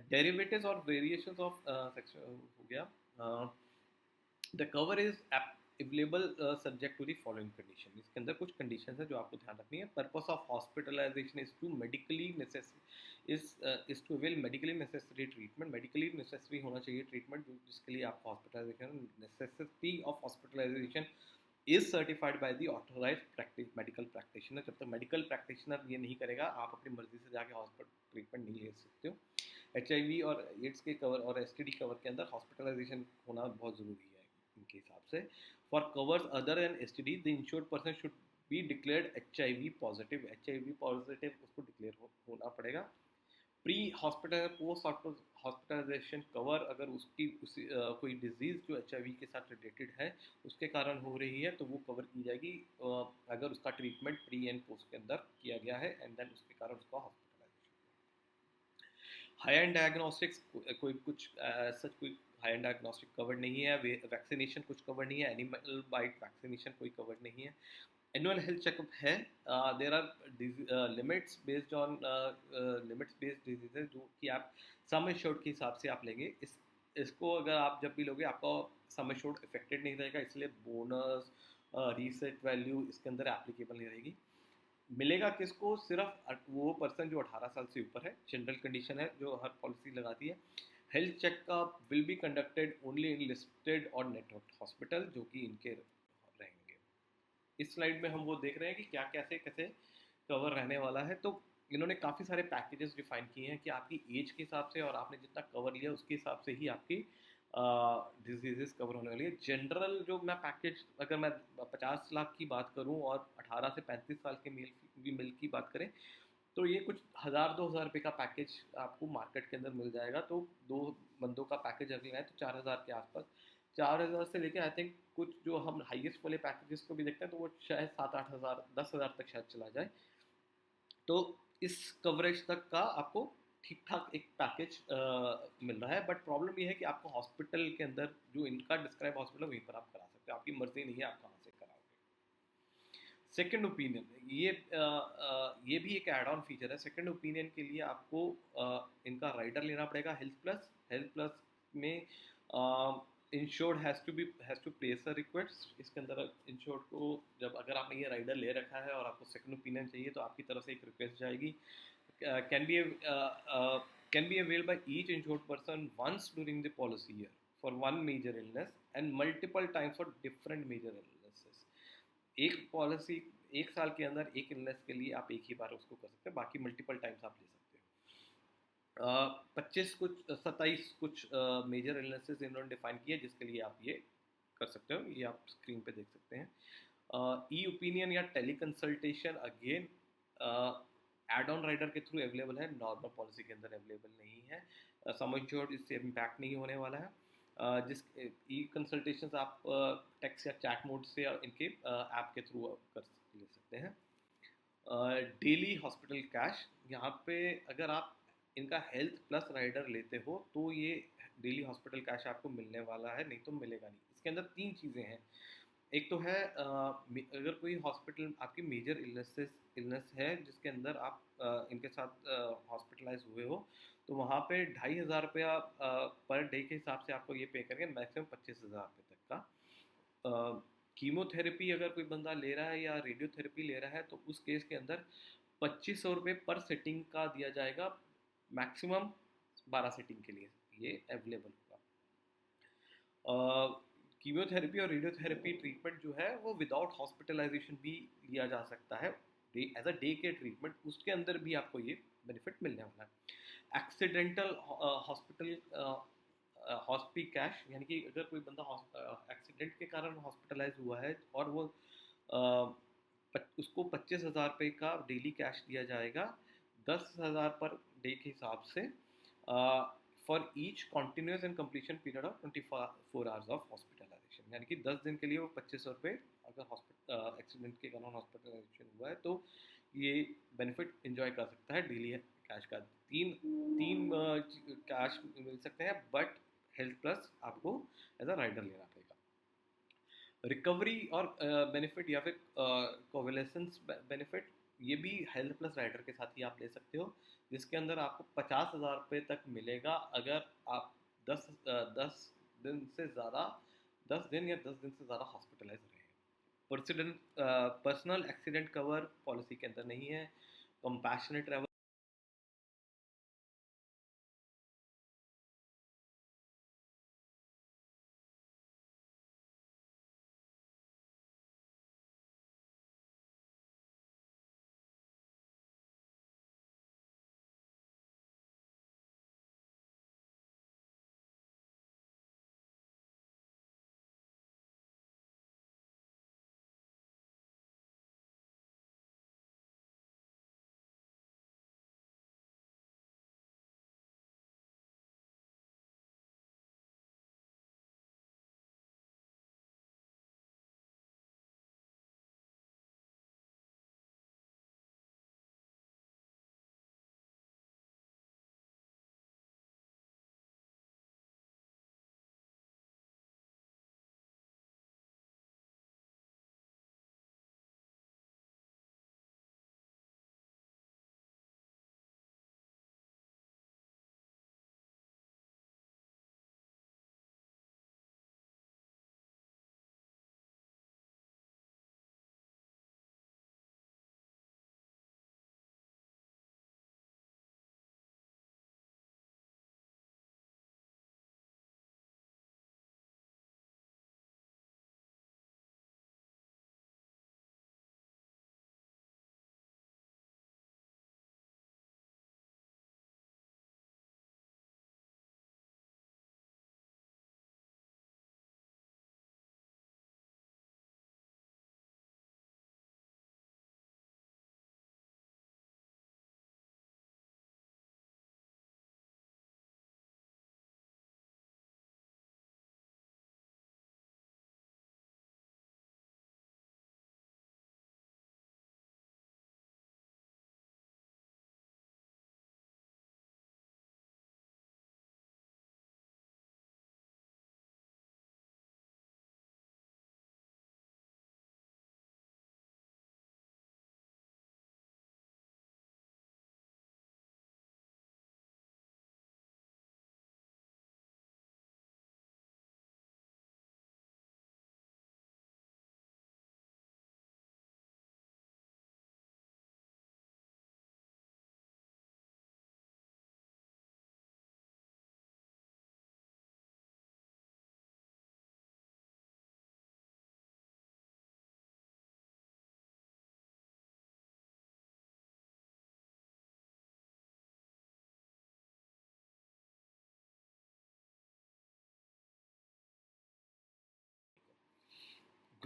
डेरिवेटिव्स और वेरिएशंस ऑफ हो गया। The cover is available subject to the following condition. इसके अंदर कुछ कंडीशन है जो आपको ध्यान रखनी है। Purpose of hospitalisation is to medically is to avail medically necessary treatment. Medically necessary होना चाहिए ट्रीटमेंट जिसके लिए आपको hospitalisation, necessity of hospitalisation is certified by the authorised medical practitioner. जब तक मेडिकल प्रैक्टिशनर ये नहीं करेगा आप अपनी मर्जी से जाके हॉस्पिटल ट्रीटमेंट नहीं ले सकते हो। HIV और एड्स के कवर और STD कवर के अंदर हॉस्पिटलाइजेशन होना बहुत ज़रूरी है इनके हिसाब से। For covers other than STD the insured person should be declared HIV positive. HIV positive उसको डिक्लेयर होना पड़ेगा। Pre hospital post hospitalisation cover, अगर उसकी कोई डिजीज़ जो HIV के साथ रिलेटेड है उसके कारण हो रही है तो वो कवर की जाएगी अगर उसका ट्रीटमेंट प्री एंड पोस्ट के अंदर किया गया है एंड देन उसके कारण उसका हॉस्पिटलाइजेशन। हाई एंड डायग्नोस्टिक्स कोई कुछ सच कोई हाई एंड डायग्नोस्टिक कवर नहीं है। वैक्सीनेशन कुछ कवर नहीं है। एनिमल बाइट वैक्सीनेशन कोई कवर नहीं है। एनुअल हेल्थ चेकअप है। There are limits based on limits based diseases जो कि आप सम एश्योर्ड के हिसाब से आप लेंगे। इसको अगर आप जब भी लोगे आपका सम एश्योर्ड इफेक्टेड नहीं रहेगा, इसलिए बोनस रीसेट वैल्यू इसके अंदर एप्लीकेबल नहीं रहेगी। मिलेगा किसको? सिर्फ वो पर्सन जो 18 साल से ऊपर है। जनरल कंडीशन है जो हर पॉलिसी लगाती है। Health checkup will be conducted only in listed और नेटवर्क हॉस्पिटल जो कि इनके रहेंगे। इस स्लाइड में हम वो देख रहे हैं कि क्या कैसे कैसे कवर रहने वाला है। तो इन्होंने काफ़ी सारे पैकेजेस डिफाइन किए हैं कि आपकी एज के हिसाब से और आपने जितना कवर लिया उसके हिसाब से ही आपकी डिजीजेस कवर होने वाली है। जनरल जो मैं पैकेज, अगर मैं 50 लाख की बात करूं और 18 से 35 साल के मेल की बात करें तो ये कुछ 1,000-2,000 रुपये का पैकेज आपको मार्केट के अंदर मिल जाएगा। तो 2 बंदों का पैकेज अगर है तो 4,000 के आसपास, 4,000 से लेके आई थिंक कुछ जो हम हाईएस्ट वाले पैकेजेस को भी देखते हैं तो वो शायद 7-8 हज़ार 10,000 तक शायद चला जाए। तो इस कवरेज तक का आपको ठीक ठाक एक पैकेज मिल रहा है, बट प्रॉब्लम ये है कि आपको हॉस्पिटल के अंदर जो इनका डिस्क्राइब हॉस्पिटल वहीं पर आप करा सकते हो, आपकी मर्जी नहीं है आप कहाँ से कराओगे। सेकंड ओपिनियन, ये भी एक एड ऑन फीचर है। सेकंड ओपिनियन के लिए आपको इनका राइडर लेना पड़ेगा हेल्थ प्लस। हेल्थ प्लस में insured has to place a request. इसके अंदर इंश्योर्ड को, जब अगर आपने ये राइडर ले रखा है और आपको सेकंड ओपिनियन चाहिए, तो आपकी तरफ से एक रिक्वेस्ट जाएगी, can be can be availed by each insured person once during the policy year for one major illness and multiple times for different major illnesses। एक पॉलिसी, एक साल के अंदर एक इलनेस के लिए आप एक ही बार उसको कर सकते हैं, बाकी मल्टीपल टाइम्स आप ले सकते हो। 25 कुछ 27 कुछ मेजर इलनेसेस इन्होंने डिफाइन किया जिसके लिए आप ये कर सकते हो, ये आप स्क्रीन पे देख सकते हैं। ई ओपिनियन या tele consultation again add on rider के थ्रू अवेलेबल है, नॉर्मल पॉलिसी के अंदर अवेलेबल नहीं है। सम इंश्योर्ड इससे इम्पैक्ट नहीं होने वाला है। जिस ई कंसल्टेशन आप टेक्स्ट या चैट मोड से इनके ऐप के थ्रू कर ले सकते हैं। डेली हॉस्पिटल कैश, यहाँ पे अगर आप इनका हेल्थ प्लस राइडर लेते हो तो ये डेली हॉस्पिटल कैश आपको मिलने वाला है, नहीं तो मिलेगा नहीं। इसके अंदर तीन चीज़ें हैं। एक तो है अगर कोई हॉस्पिटल आपकी मेजर इलनेस है जिसके अंदर आप इनके साथ हॉस्पिटलाइज हुए हो, तो वहाँ पे 2,500 रुपया पर डे के हिसाब से आपको ये पे करेंगे, मैक्सिमम 25,000 रुपये तक का। कीमोथेरेपी अगर कोई बंदा ले रहा है या रेडियोथेरेपी ले रहा है, तो उस केस के अंदर 2,500 रुपये पर सेटिंग का दिया जाएगा, मैक्सिमम 12 सेटिंग के लिए ये अवेलेबल होगा। कीमोथेरेपी और रेडियोथेरेपी ट्रीटमेंट जो है वो विदाउट हॉस्पिटलाइजेशन भी लिया जा सकता है, एज अ डे के ट्रीटमेंट, उसके अंदर भी आपको ये बेनिफिट मिलने वाला है। एक्सीडेंटल हॉस्पिटल हॉस्पी कैश, यानी कि अगर कोई बंदा एक्सीडेंट के कारण हॉस्पिटलाइज हुआ है और वो उसको 25,000 रुपये का डेली कैश दिया जाएगा, 10,000 पर डे के हिसाब से, for each continuous and completion period of 24 hours of hospitalisation. यानी कि 10 दिन के लिए वो 2500 रुपये अगर हॉस्पिटल एक्सीडेंट के कारण हॉस्पिटलाइजेशन हुआ है तो ये बेनिफिट इंजॉय कर सकता है डेली कैश का। तीन तीन कैश मिल सकते हैं, बट हेल्थ प्लस आपको एज अ राइडर लेना पड़ेगा। रिकवरी और बेनिफिट या फिर कोवलेसेंस बेनिफिट, ये भी हेल्थ प्लस राइडर के साथ ही आप ले सकते हो, जिसके अंदर आपको 50,000 रुपये तक मिलेगा अगर आप 10 दिन से ज़्यादा 10 दिन या 10 दिन से ज़्यादा हॉस्पिटलाइज रहे। पर्सनल एक्सीडेंट कवर पॉलिसी के अंदर नहीं है। Compassionate travel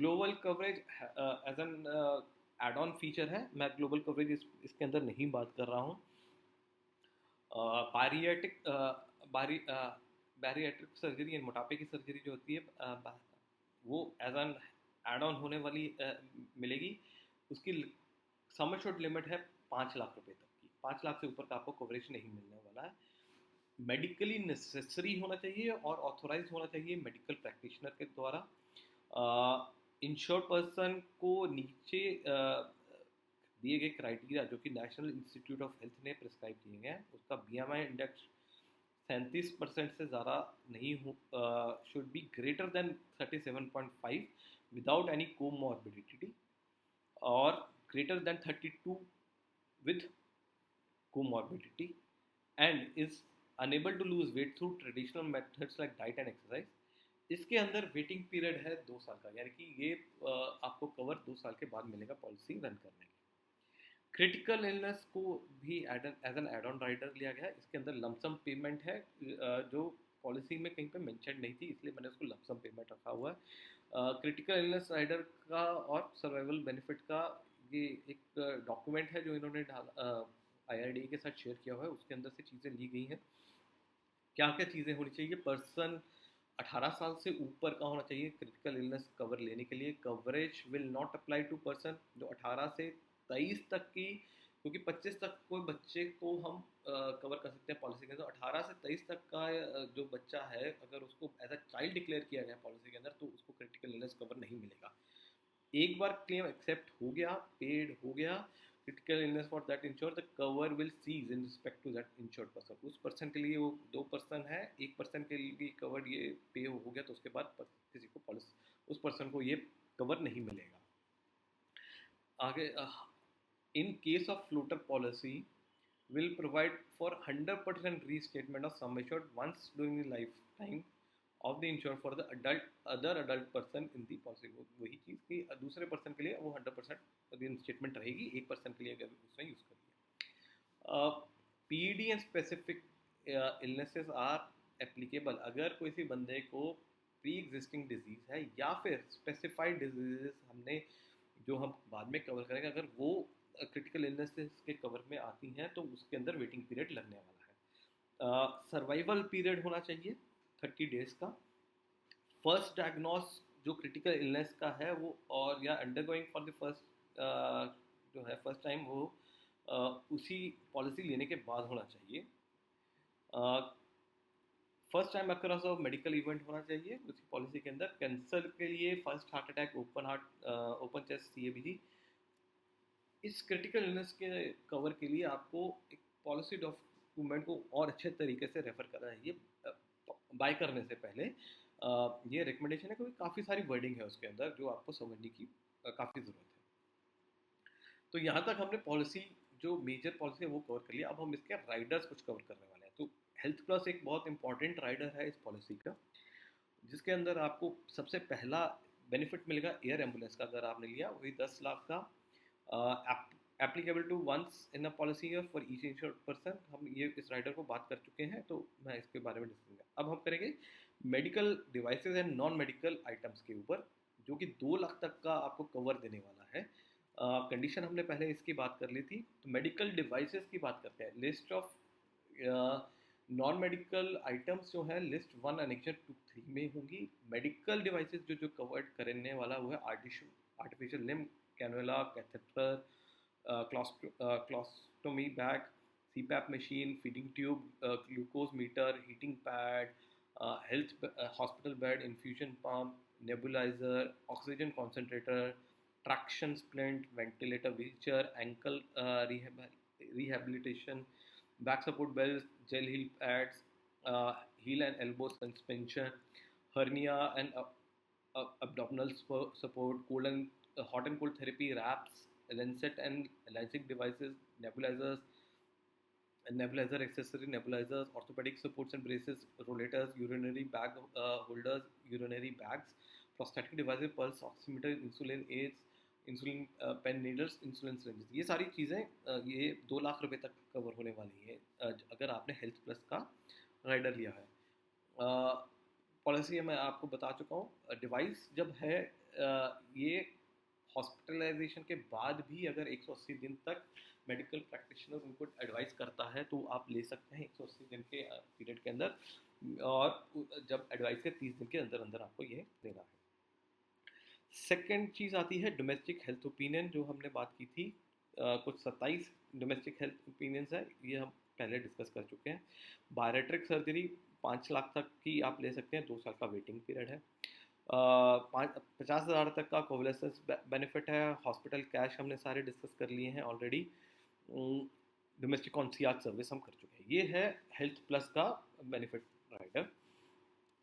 global coverage as an add on feature है, मैं ग्लोबल कवरेज इसके अंदर नहीं बात कर रहा हूँ। बारियाट्रिक बैरियाट्रिक सर्जरी, मोटापे की सर्जरी जो होती है वो एज एन एड ऑन होने वाली मिलेगी। उसकी सम एश्योर्ड लिमिट है 5 लाख रुपए तक की। 5 लाख से ऊपर का आपको कवरेज नहीं मिलने वाला है। मेडिकली नेसेसरी होना चाहिए और ऑथोराइज होना चाहिए मेडिकल प्रैक्टिशनर के द्वारा। इंश्योर्ड पर्सन को नीचे दिए गए क्राइटेरिया जो कि नेशनल इंस्टीट्यूट ऑफ हेल्थ ने प्रिस्क्राइब किए गए हैं, उसका BMI इंडेक्स 37% से ज़्यादा नहीं हो, should be greater than 37.5 without any comorbidity, और greater than 32 with comorbidity, and is unable to lose weight through traditional methods like diet and exercise. इसके अंदर वेटिंग पीरियड है 2 साल का, यानी कि ये आपको कवर 2 साल के बाद मिलेगा पॉलिसी रन करने की। क्रिटिकल इलनेस को भी as an add on rider लिया गया है। इसके अंदर लमसम पेमेंट है जो पॉलिसी में कहीं पे मेंशन नहीं थी, इसलिए मैंने उसको लमसम पेमेंट रखा हुआ है। क्रिटिकल इलनेस राइडर का और सर्वाइवल बेनिफिट का ये एक डॉक्यूमेंट है जो इन्होंने IRDA के साथ शेयर किया हुआ है, उसके अंदर से चीज़ें ली गई हैं। क्या क्या चीज़ें होनी चाहिए? पर्सन 18 साल से ऊपर का होना चाहिए क्रिटिकल इलनेस कवर लेने के लिए। Coverage will not apply to person जो 18 से 23 तक की, क्योंकि 25 तक कोई बच्चे को हम कवर कर सकते हैं पॉलिसी के अंदर। 18 से 23 तक का जो बच्चा है, अगर उसको एज अ चाइल्ड डिक्लेयर किया गया पॉलिसी के अंदर, तो उसको क्रिटिकल इलनेस कवर नहीं मिलेगा। एक बार क्लेम एक्सेप्ट हो गया, पेड हो गया, critical illness for that insure, the cover will cease in respect to that insured person. उस पर्सन के लिए वो 2 पर्सन है, 1 पर्सन के लिए कवर ये पे हो गया तो उसके बाद किसी को पॉलिसी, उस पर्सन को ये कवर नहीं मिलेगा। आगे, इन case of floater policy will provide for 100% restatement of sum assured once during the lifetime of the insured for the other adult person in the policy। वही चीज़ कि दूसरे पर्सन के लिए वो 100% reinstatement रहेगी, एक पर्सन के लिए अगर उसने यूज़ कर लिया। PED and specific illnesses are applicable अगर किसी बंदे को प्री एग्जिस्टिंग डिजीज़ है या फिर स्पेसिफाइड डिजीजेस हमने जो हम बाद में कवर करेंगे, अगर वो क्रिटिकल इलनेसेस के कवर में आती हैं तो उसके अंदर वेटिंग पीरियड लगने वाला है। सर्वाइवल पीरियड होना चाहिए 30 डेज का। फर्स्ट डायग्नोस जो क्रिटिकल इलनेस का है वो, और या अंडरगोइंग फॉर द फर्स्ट जो है फर्स्ट टाइम, वो उसी पॉलिसी लेने के बाद होना चाहिए। First time across of medical event होना चाहिए उसी पॉलिसी के अंदर। कैंसर के लिए first heart attack, open chest CABG। इस क्रिटिकल इलनेस के कवर के लिए आपको एक पॉलिसी डॉक्यूमेंट को और अच्छे तरीके से रेफर करना चाहिए बाय करने से पहले। ये रिकमेंडेशन है क्योंकि काफ़ी सारी वर्डिंग है उसके अंदर जो आपको समझने की काफ़ी ज़रूरत है। तो यहाँ तक हमने पॉलिसी, जो मेजर पॉलिसी है वो कवर कर लिया। अब हम इसके राइडर्स कुछ कवर करने वाले हैं। तो हेल्थ प्लस एक बहुत इंपॉर्टेंट राइडर है इस पॉलिसी का, जिसके अंदर आपको सबसे पहला बेनिफिट मिलेगा एयर एम्बुलेंस का। अगर आपने लिया वही 10 लाख का, applicable to once in a policy for each insured person. हम ये इस राइडर को बात कर चुके हैं, तो मैं इसके बारे में डिस्कस करूँगा। अब हम करेंगे medical devices and non medical items के ऊपर, जो कि 2 लाख तक का आपको कवर देने वाला है। कंडीशन हमने पहले इसकी बात कर ली थी। तो मेडिकल डिवाइसेस की बात करते हैं। List of non medical items जो है लिस्ट 1 एनेक्चर 2-3 में होंगी। मेडिकल डिवाइसेस जो कवर्ड करने वाला वो है artificial limb, cannula, catheter, colostomy bag, CPAP machine, feeding tube, glucose meter, heating pad, health hospital bed, infusion pump, nebuliser, oxygen concentrator, traction splint, ventilator, wheelchair, ankle rehabilitation, back support belts, gel heel pads, heel and elbow suspension, hernia and abdominal support, cold and hot and cold therapy, wraps, lancet and lancing devices, nebulizers, nebulizer accessory, nebulizers, orthopedic supports and braces, rollators, urinary bag holders, urinary bags, prosthetic devices, pulse oximeter, insulin aids, insulin pen needles, insulin syringes, ये सारी चीज़ें ये 2 लाख रुपए तक cover होने वाली है अगर आपने हेल्थ प्लस का राइडर लिया है। पॉलिसी मैं आपको बता चुका हूँ। डिवाइस जब है ये हॉस्पिटलाइजेशन के बाद भी अगर 180 दिन तक मेडिकल प्रैक्टिशनर उनको एडवाइस करता है तो आप ले सकते हैं 180 दिन के पीरियड के अंदर, और जब एडवाइस के 30 दिन के अंदर अंदर आपको ये देना है। सेकेंड चीज़ आती है डोमेस्टिक हेल्थ ओपिनियन, जो हमने बात की थी। कुछ 27 डोमेस्टिक हेल्थ ओपिनियंस है, ये हम पहले डिस्कस कर चुके हैं। बायोरेट्रिक सर्जरी 5 लाख तक की आप ले सकते हैं, 2 साल का वेटिंग पीरियड है। 50,000 तक का कोवलेसेंस बेनिफिट है। हॉस्पिटल कैश हमने सारे डिस्कस कर लिए हैं ऑलरेडी। डोमेस्टिक कॉन्सियाज सर्विस हम कर चुके हैं। ये है हेल्थ प्लस का बेनिफिट राइडर।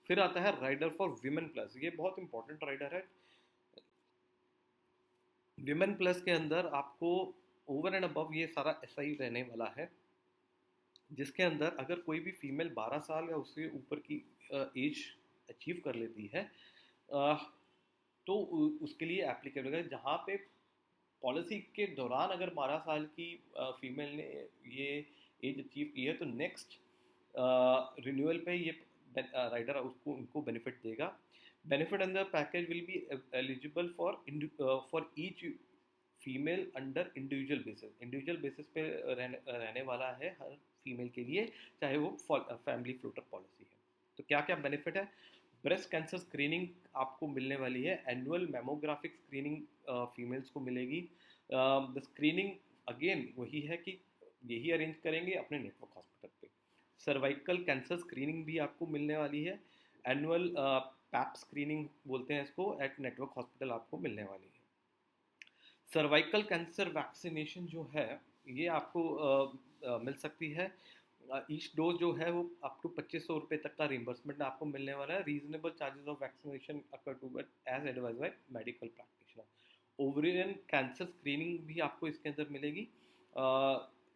फिर आता है राइडर फॉर विमेन प्लस, ये बहुत इंपॉर्टेंट राइडर है। विमेन प्लस के अंदर आपको ओवर एंड अबव ये सारा ऐसा ही रहने वाला है, जिसके अंदर अगर कोई भी फीमेल 12 साल या उससे ऊपर की एज अचीव कर लेती है तो उसके लिए एप्लीकेबल है। जहाँ पे पॉलिसी के दौरान अगर 12 साल की फीमेल ने ये एज अचीव की है तो नेक्स्ट रिन्यूअल पे ये राइडर उसको उनको बेनिफिट देगा। Benefit under package will be eligible for each female under individual basis पे रहने वाला है हर फीमेल के लिए, चाहे वो फैमिली फ्लोटर पॉलिसी है। तो क्या क्या बेनिफिट है? ब्रेस्ट कैंसर स्क्रीनिंग आपको मिलने वाली है। एनुअल मेमोग्राफिक स्क्रीनिंग फीमेल्स को मिलेगी। द स्क्रीनिंग अगेन वही है कि यही अरेंज करेंगे अपने नेटवर्क हॉस्पिटल पे। सर्वाइकल कैंसर स्क्रीनिंग भी आपको मिलने वाली है। एनुअल पैप स्क्रीनिंग बोलते हैं इसको, एट नेटवर्क हॉस्पिटल आपको मिलने वाली है। सर्वाइकल कैंसर वैक्सीनेशन जो है ये आपको मिल सकती है। ईच डोज जो है वो अप टू 2500 रुपये तक का रिम्बर्समेंट आपको मिलने वाला है। Reasonable charges of vaccination occur to but as advise by medical practitioner. Ovarian cancer screening भी आपको इसके अंदर मिलेगी।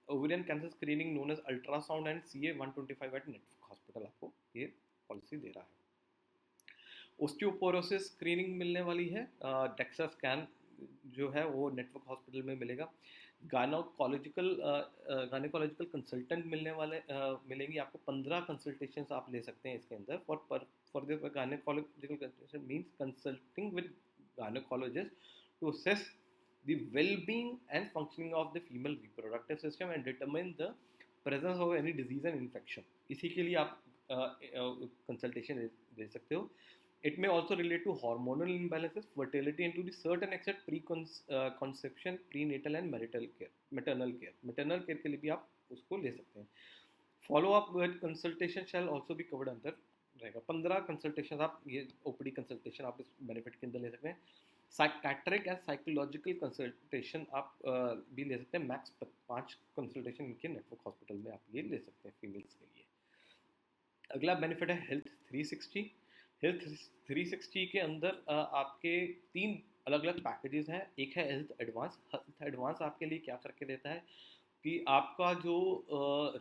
Ovarian cancer screening known as ultrasound and CA 125 at network hospital आपको ये पॉलिसी दे रहा है। ओस्टियोपोरोसिस स्क्रीनिंग मिलने वाली है। डेक्सा स्कैन जो है वो नेटवर्क हॉस्पिटल में मिलेगा। गायनोकोलॉजिकल कंसल्टेंट मिलेंगी आपको। 15 कंसल्टेशंस आप ले सकते हैं इसके अंदर। For this gynaecological consultation means consulting with gynaecologist to assess the well-being and functioning of the female reproductive system and determine the presence of any disease and infection। इसी के लिए आप कंसल्टेशन दे सकते हो। It may also relate to hormonal imbalances, fertility, and to the certain extent pre-conception, prenatal and maternal care। maternal care के लिए भी आप उसको ले सकते हैं। Follow up with consultation shall also be covered अंदर रहेगा। 15 कंसल्टेशन आप ये OPD कंसल्टेशन आप इस बेनिफिट के अंदर ले सकते हैं। साइकेट्रिक एंड साइकोलॉजिकल कंसल्टेशन आप भी ले सकते हैं। मैक्स 5 कंसल्टेशन इनके नेटवर्क हॉस्पिटल में आप ये ले सकते हैं फीमेल्स के लिए। अगला बेनिफिट है हेल्थ 360। हेल्थ 360 के अंदर आपके 3 अलग अलग पैकेजेस हैं। एक है हेल्थ एडवांस। हेल्थ एडवांस आपके लिए क्या करके देता है कि आपका जो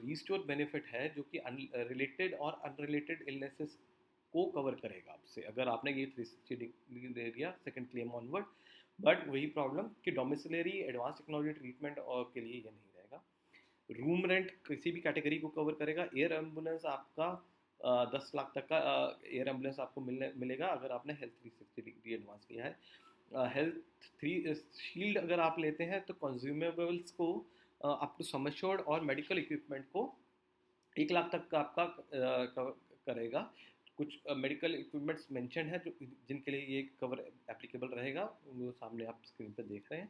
रीस्टोर बेनिफिट है जो कि रिलेटेड और अनरिलेटेड इलनेसेस को कवर करेगा आपसे, अगर आपने ये 360 डिग्री दे दिया सेकंड क्लेम ऑनवर्ड। बट वही प्रॉब्लम कि डोमिसिलरी एडवांस टेक्नोलॉजी ट्रीटमेंट और के लिए ये नहीं रहेगा। रूम रेंट किसी भी कैटेगरी को कवर करेगा। एयर एम्बुलेंस आपका 10 लाख तक का एयर एम्बुलेंस आपको मिलेगा अगर आपने हेल्थ 360 डिग्री एडवांस किया है। हेल्थ 3 शील्ड अगर आप लेते हैं तो कंज्यूमेबल्स को अप टू सम एश्योर्ड और मेडिकल इक्विपमेंट को 1 लाख तक का आपका करेगा। कुछ मेडिकल इक्विपमेंट्स मेंशन है जो जिनके लिए ये कवर एप्लीकेबल रहेगा, वो सामने आप स्क्रीन पर देख रहे हैं।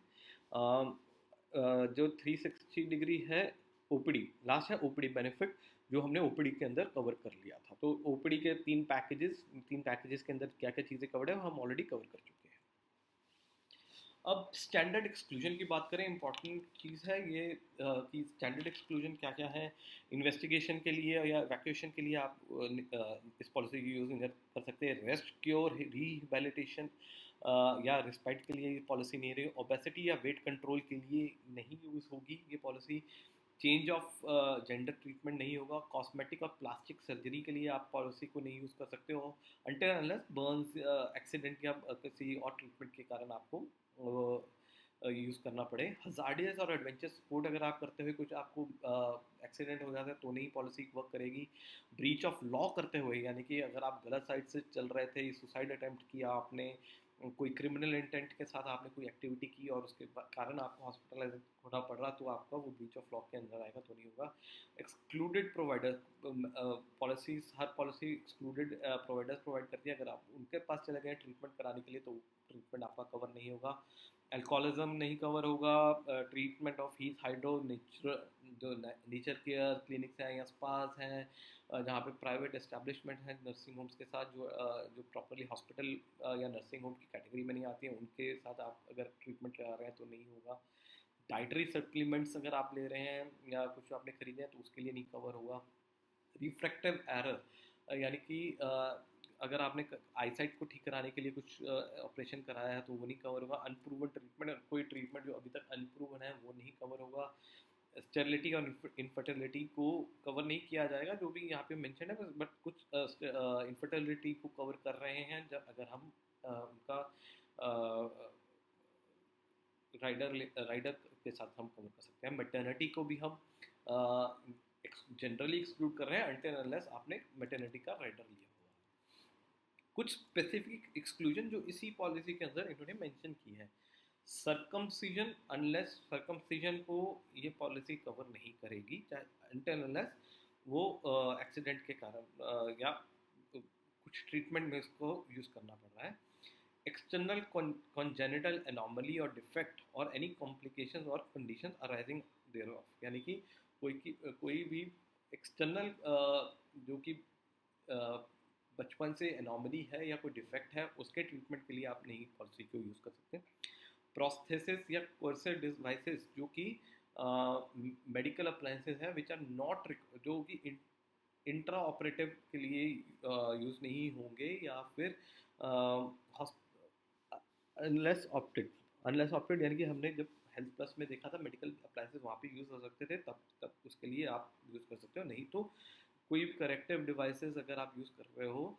जो 360 डिग्री है ओपीडी, लास्ट है ओपीडी बेनिफिट जो हमने ओपीडी के अंदर कवर कर लिया था। तो ओपीडी के 3 पैकेजेस के अंदर क्या क्या चीज़ें कवर है हम ऑलरेडी कवर कर चुके हैं। अब स्टैंडर्ड एक्सक्लूजन की बात करें, इंपॉर्टेंट चीज़ है ये कि स्टैंडर्ड एक्सक्लूजन क्या क्या है। इन्वेस्टिगेशन के लिए या वैक्यूएशन के लिए आप इस पॉलिसी की यूज़ कर सकते हैं। रेस्ट क्योर रिहेबिलिटेशन या रिस्पाइट के लिए ये पॉलिसी नहीं रही। ओबेसिटी या वेट कंट्रोल के लिए नहीं यूज़ होगी ये policy. Change of gender treatment नहीं होगा। कॉस्मेटिक और प्लास्टिक सर्जरी के लिए आप पॉलिसी को नहीं यूज़ कर सकते हो अनटिल अनलेस बर्न्स एक्सीडेंट या किसी और ट्रीटमेंट के कारण आपको यूज़ करना पड़े। हज़ार्डियस और एडवेंचर स्पोर्ट अगर आप करते हुए कुछ आपको एक्सीडेंट हो जाता है तो नहीं पॉलिसी वर्क करेगी। ब्रीच ऑफ लॉ करते हुए, यानी कि अगर आप गलत साइड से चल रहे थे, सुसाइड अटैम्प्ट किया आपने कोई क्रिमिनल इंटेंट के साथ आपने कोई एक्टिविटी की और उसके कारण आपको हॉस्पिटलाइज होना पड़ रहा, तो आपका वो ब्रीच ऑफ लॉ के अंदर आएगा, तो नहीं होगा। एक्सक्लूडेड प्रोवाइडर पॉलिसीज, हर पॉलिसी एक्सक्लूडेड प्रोवाइडर्स प्रोवाइड करती है, अगर आप उनके पास चले गए ट्रीटमेंट कराने के लिए तो ट्रीटमेंट आपका कवर नहीं होगा। अल्कोहलिज्म नहीं कवर होगा। Treatment of Heath hydro nature, जो नेचर केयर क्लिनिक्स हैं या स्पास हैं, जहाँ पे प्राइवेट एस्टेब्लिशमेंट हैं नर्सिंग होम्स के साथ, जो प्रॉपरली हॉस्पिटल या नर्सिंग होम की कैटेगरी में नहीं आती हैं, उनके साथ आप अगर ट्रीटमेंट करा रहे हैं तो नहीं होगा। डाइटरी सप्लीमेंट्स अगर आप ले रहे हैं या कुछ आपने खरीदे हैं तो उसके लिए नहीं कवर होगा। रिफ्रैक्टिव एरर, यानी कि अगर आपने आईसाइट को ठीक कराने के लिए कुछ ऑपरेशन कराया है तो वो नहीं कवर होगा। अनप्रूवन ट्रीटमेंट, कोई ट्रीटमेंट जो अभी तक अनप्रूवन है वो नहीं कवर होगा। स्टेरिलिटी और इनफर्टिलिटी को कवर नहीं किया जाएगा, जो भी यहाँ पे मेंशन है, बट कुछ इनफर्टिलिटी को कवर कर रहे हैं जब अगर हम उनका राइडर के साथ हम कवर कर सकते हैं। मैटरनिटी को भी हम जनरली एक्सक्लूड कर रहे हैं अनटिल अनलेस आपने मैटरनिटी का राइडर लिया हुआ। कुछ स्पेसिफिक एक्सक्लूजन जो इसी पॉलिसी के अंदर इन्होंने मेंशन की है। सर्कमसिजन, अनलेस सर्कमसिजन को ये पॉलिसी कवर नहीं करेगी, चाहे अनटिल अनलेस वो एक्सीडेंट के कारण या कुछ ट्रीटमेंट में इसको यूज़ करना पड़ रहा है। एक्सटर्नल कॉन्जेनिटल एनॉमली और डिफेक्ट और एनी कॉम्प्लिकेशंस और कंडीशन अराइजिंग देयरऑफ, यानी कि कोई भी एक्सटर्नल जो कि बचपन से एनॉमली है या कोई डिफेक्ट है, उसके ट्रीटमेंट के लिए आप नहीं पॉलिसी को यूज़ कर सकते। प्रोस्थेसिस या कोर्सेट डिवाइसेस जो कि मेडिकल अप्लायंसेस हैं विच आर नॉट, जो कि इंट्रा ऑपरेटिव के लिए यूज़ नहीं होंगे, या फिर अनलेस ऑप्टेड यानी कि हमने जब हेल्थ प्लस में देखा था मेडिकल अप्लायंसेस वहाँ पे यूज़ हो सकते थे, तब उसके लिए आप यूज़ कर सकते हो। नहीं तो कोई करेक्टिव डिवाइसेस अगर आप यूज़ कर रहे हो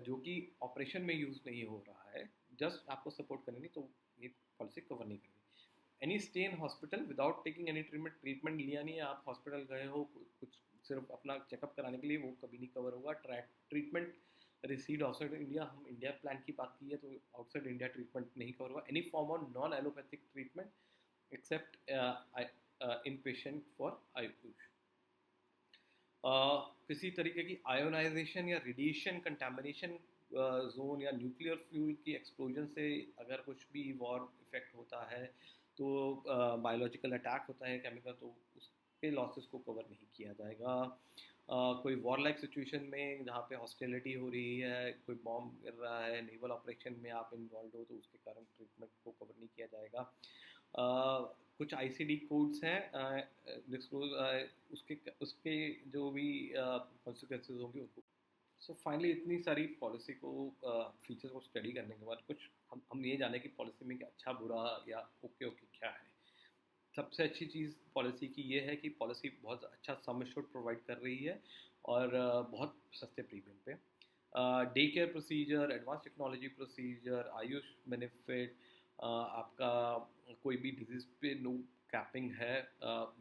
जो कि ऑपरेशन में यूज़ नहीं हो रहा है, जस्ट आपको सपोर्ट करनी, तो ये पॉलिसी कवर नहीं करेगी। Any stay in hospital without taking any treatment लिया नहीं है, आप हॉस्पिटल गए हो कुछ सिर्फ अपना चेकअप कराने के लिए, वो कभी नहीं कवर होगा। ट्रीटमेंट रिसीड आउटसाइड इंडिया, हम इंडिया प्लान की बात की है तो आउटसाइड इंडिया ट्रीटमेंट नहीं कवर होगा। Any form of non allopathic treatment accept in patient for Ayush. किसी तरीके की आयोनाइजेशन या रेडिएशन कंटेमिनेशन जोन या न्यूक्लियर फ्यूल की एक्सप्लोजन से अगर कुछ भी वॉर इफेक्ट होता है, तो बायोलॉजिकल अटैक होता है केमिकल, तो उसके लॉसेस को कवर नहीं किया जाएगा। कोई वॉर लाइक सिचुएशन में जहाँ पे हॉस्टिलिटी हो रही है, कोई बॉम्ब गिर रहा है, नेवल ऑपरेशन में आप इन्वॉल्व हो, तो उसके कारण ट्रीटमेंट को कवर नहीं किया जाएगा। कुछ आईसीडी कोड्स हैं डिस्क्लोज, उसके उसके जो भी कॉन्सिक्वेंसेज होंगे उनको। सो फाइनली इतनी सारी पॉलिसी को फीचर्स को स्टडी करने के बाद कुछ हम ये जाने कि पॉलिसी में क्या अच्छा बुरा या ओके क्या है। सबसे अच्छी चीज़ पॉलिसी की ये है कि पॉलिसी बहुत अच्छा सम एश्योर्ड प्रोवाइड कर रही है और बहुत सस्ते प्रीमियम पे। Day care procedure, advance technology procedure, Ayush benefit, आपका कोई भी डिजीज़ पे नो कैपिंग है,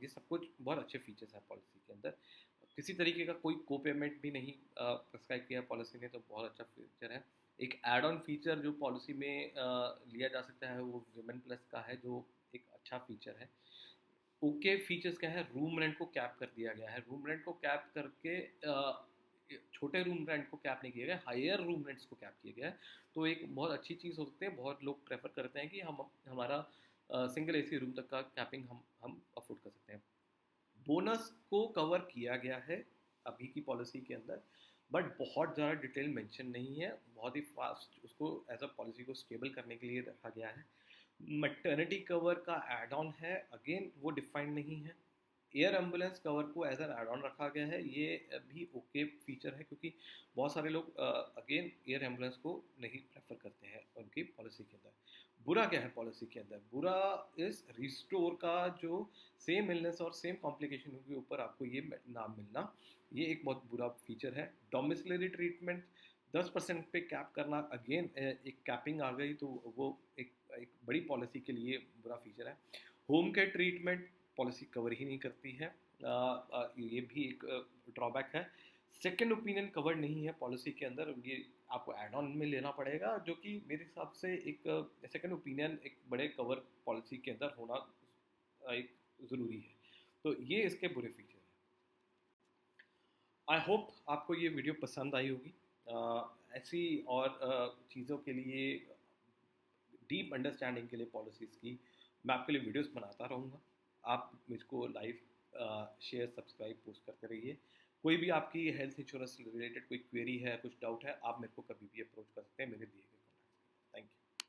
ये सब कुछ बहुत अच्छे फीचर्स हैं पॉलिसी के अंदर। किसी तरीके का कोई को पेमेंट भी नहीं प्रिस्क्राइब किया पॉलिसी ने, तो बहुत अच्छा फीचर है। एक एड ऑन फीचर जो पॉलिसी में लिया जा सकता है वो विमेन प्लस का है, जो एक अच्छा फीचर है। ओके फीचर्स क्या है, रूम रेंट को कैप कर दिया गया है। रूम रेंट को कैप करके छोटे रूम रेंट को कैप नहीं किया गया, हायर रूम रेंट्स को कैप किया गया है। तो एक बहुत अच्छी चीज़ हो सकती है, बहुत लोग प्रेफर करते हैं कि हमारा सिंगल एसी रूम तक का कैपिंग हम अफोर्ड कर सकते हैं। बोनस को कवर किया गया है अभी की पॉलिसी के अंदर, बट बहुत ज़्यादा डिटेल मेंशन नहीं है, बहुत ही फास्ट उसको एज अ पॉलिसी को स्टेबल करने के लिए रखा गया है। मैटरनिटी कवर का एड ऑन है, अगेन वो डिफाइंड नहीं है। एयर एम्बुलेंस कवर को एज एन एड ऑन रखा गया है, ये भी ओके फीचर है, क्योंकि बहुत सारे लोग अगेन एयर एम्बुलेंस को नहीं प्रेफर करते हैं उनकी पॉलिसी के अंदर। बुरा क्या है पॉलिसी के अंदर, बुरा इस रिस्टोर का जो सेम इलनेस और सेम कॉम्प्लिकेशन के ऊपर आपको ये नाम मिलना, ये एक बहुत बुरा फीचर है। डोमिसिलरी ट्रीटमेंट 10% पे कैप करना, अगेन एक कैपिंग आ गई, तो वो एक बड़ी पॉलिसी के लिए बुरा फीचर है। Home care treatment policy cover ही नहीं करती है, ये भी एक ड्रॉबैक है। सेकंड ओपिनियन कवर्ड नहीं है पॉलिसी के अंदर, ये आपको एड ऑन में लेना पड़ेगा, जो कि मेरे हिसाब से एक सेकंड ओपिनियन एक बड़े कवर पॉलिसी के अंदर होना एक ज़रूरी है। तो ये इसके बुरे फीचर हैं। आई होप आपको ये वीडियो पसंद आई होगी। ऐसी और चीज़ों के लिए, डीप अंडरस्टैंडिंग के लिए पॉलिसीज़ की, मैं आपके लिए वीडियोस बनाता रहूँगा। आप मुझको लाइव शेयर सब्सक्राइब पोस्ट करते रहिए। कोई भी आपकी हेल्थ इंश्योरेंस रिलेटेड कोई क्वेरी है, कुछ डाउट है, आप मेरे को कभी भी अप्रोच कर सकते हैं। मेरे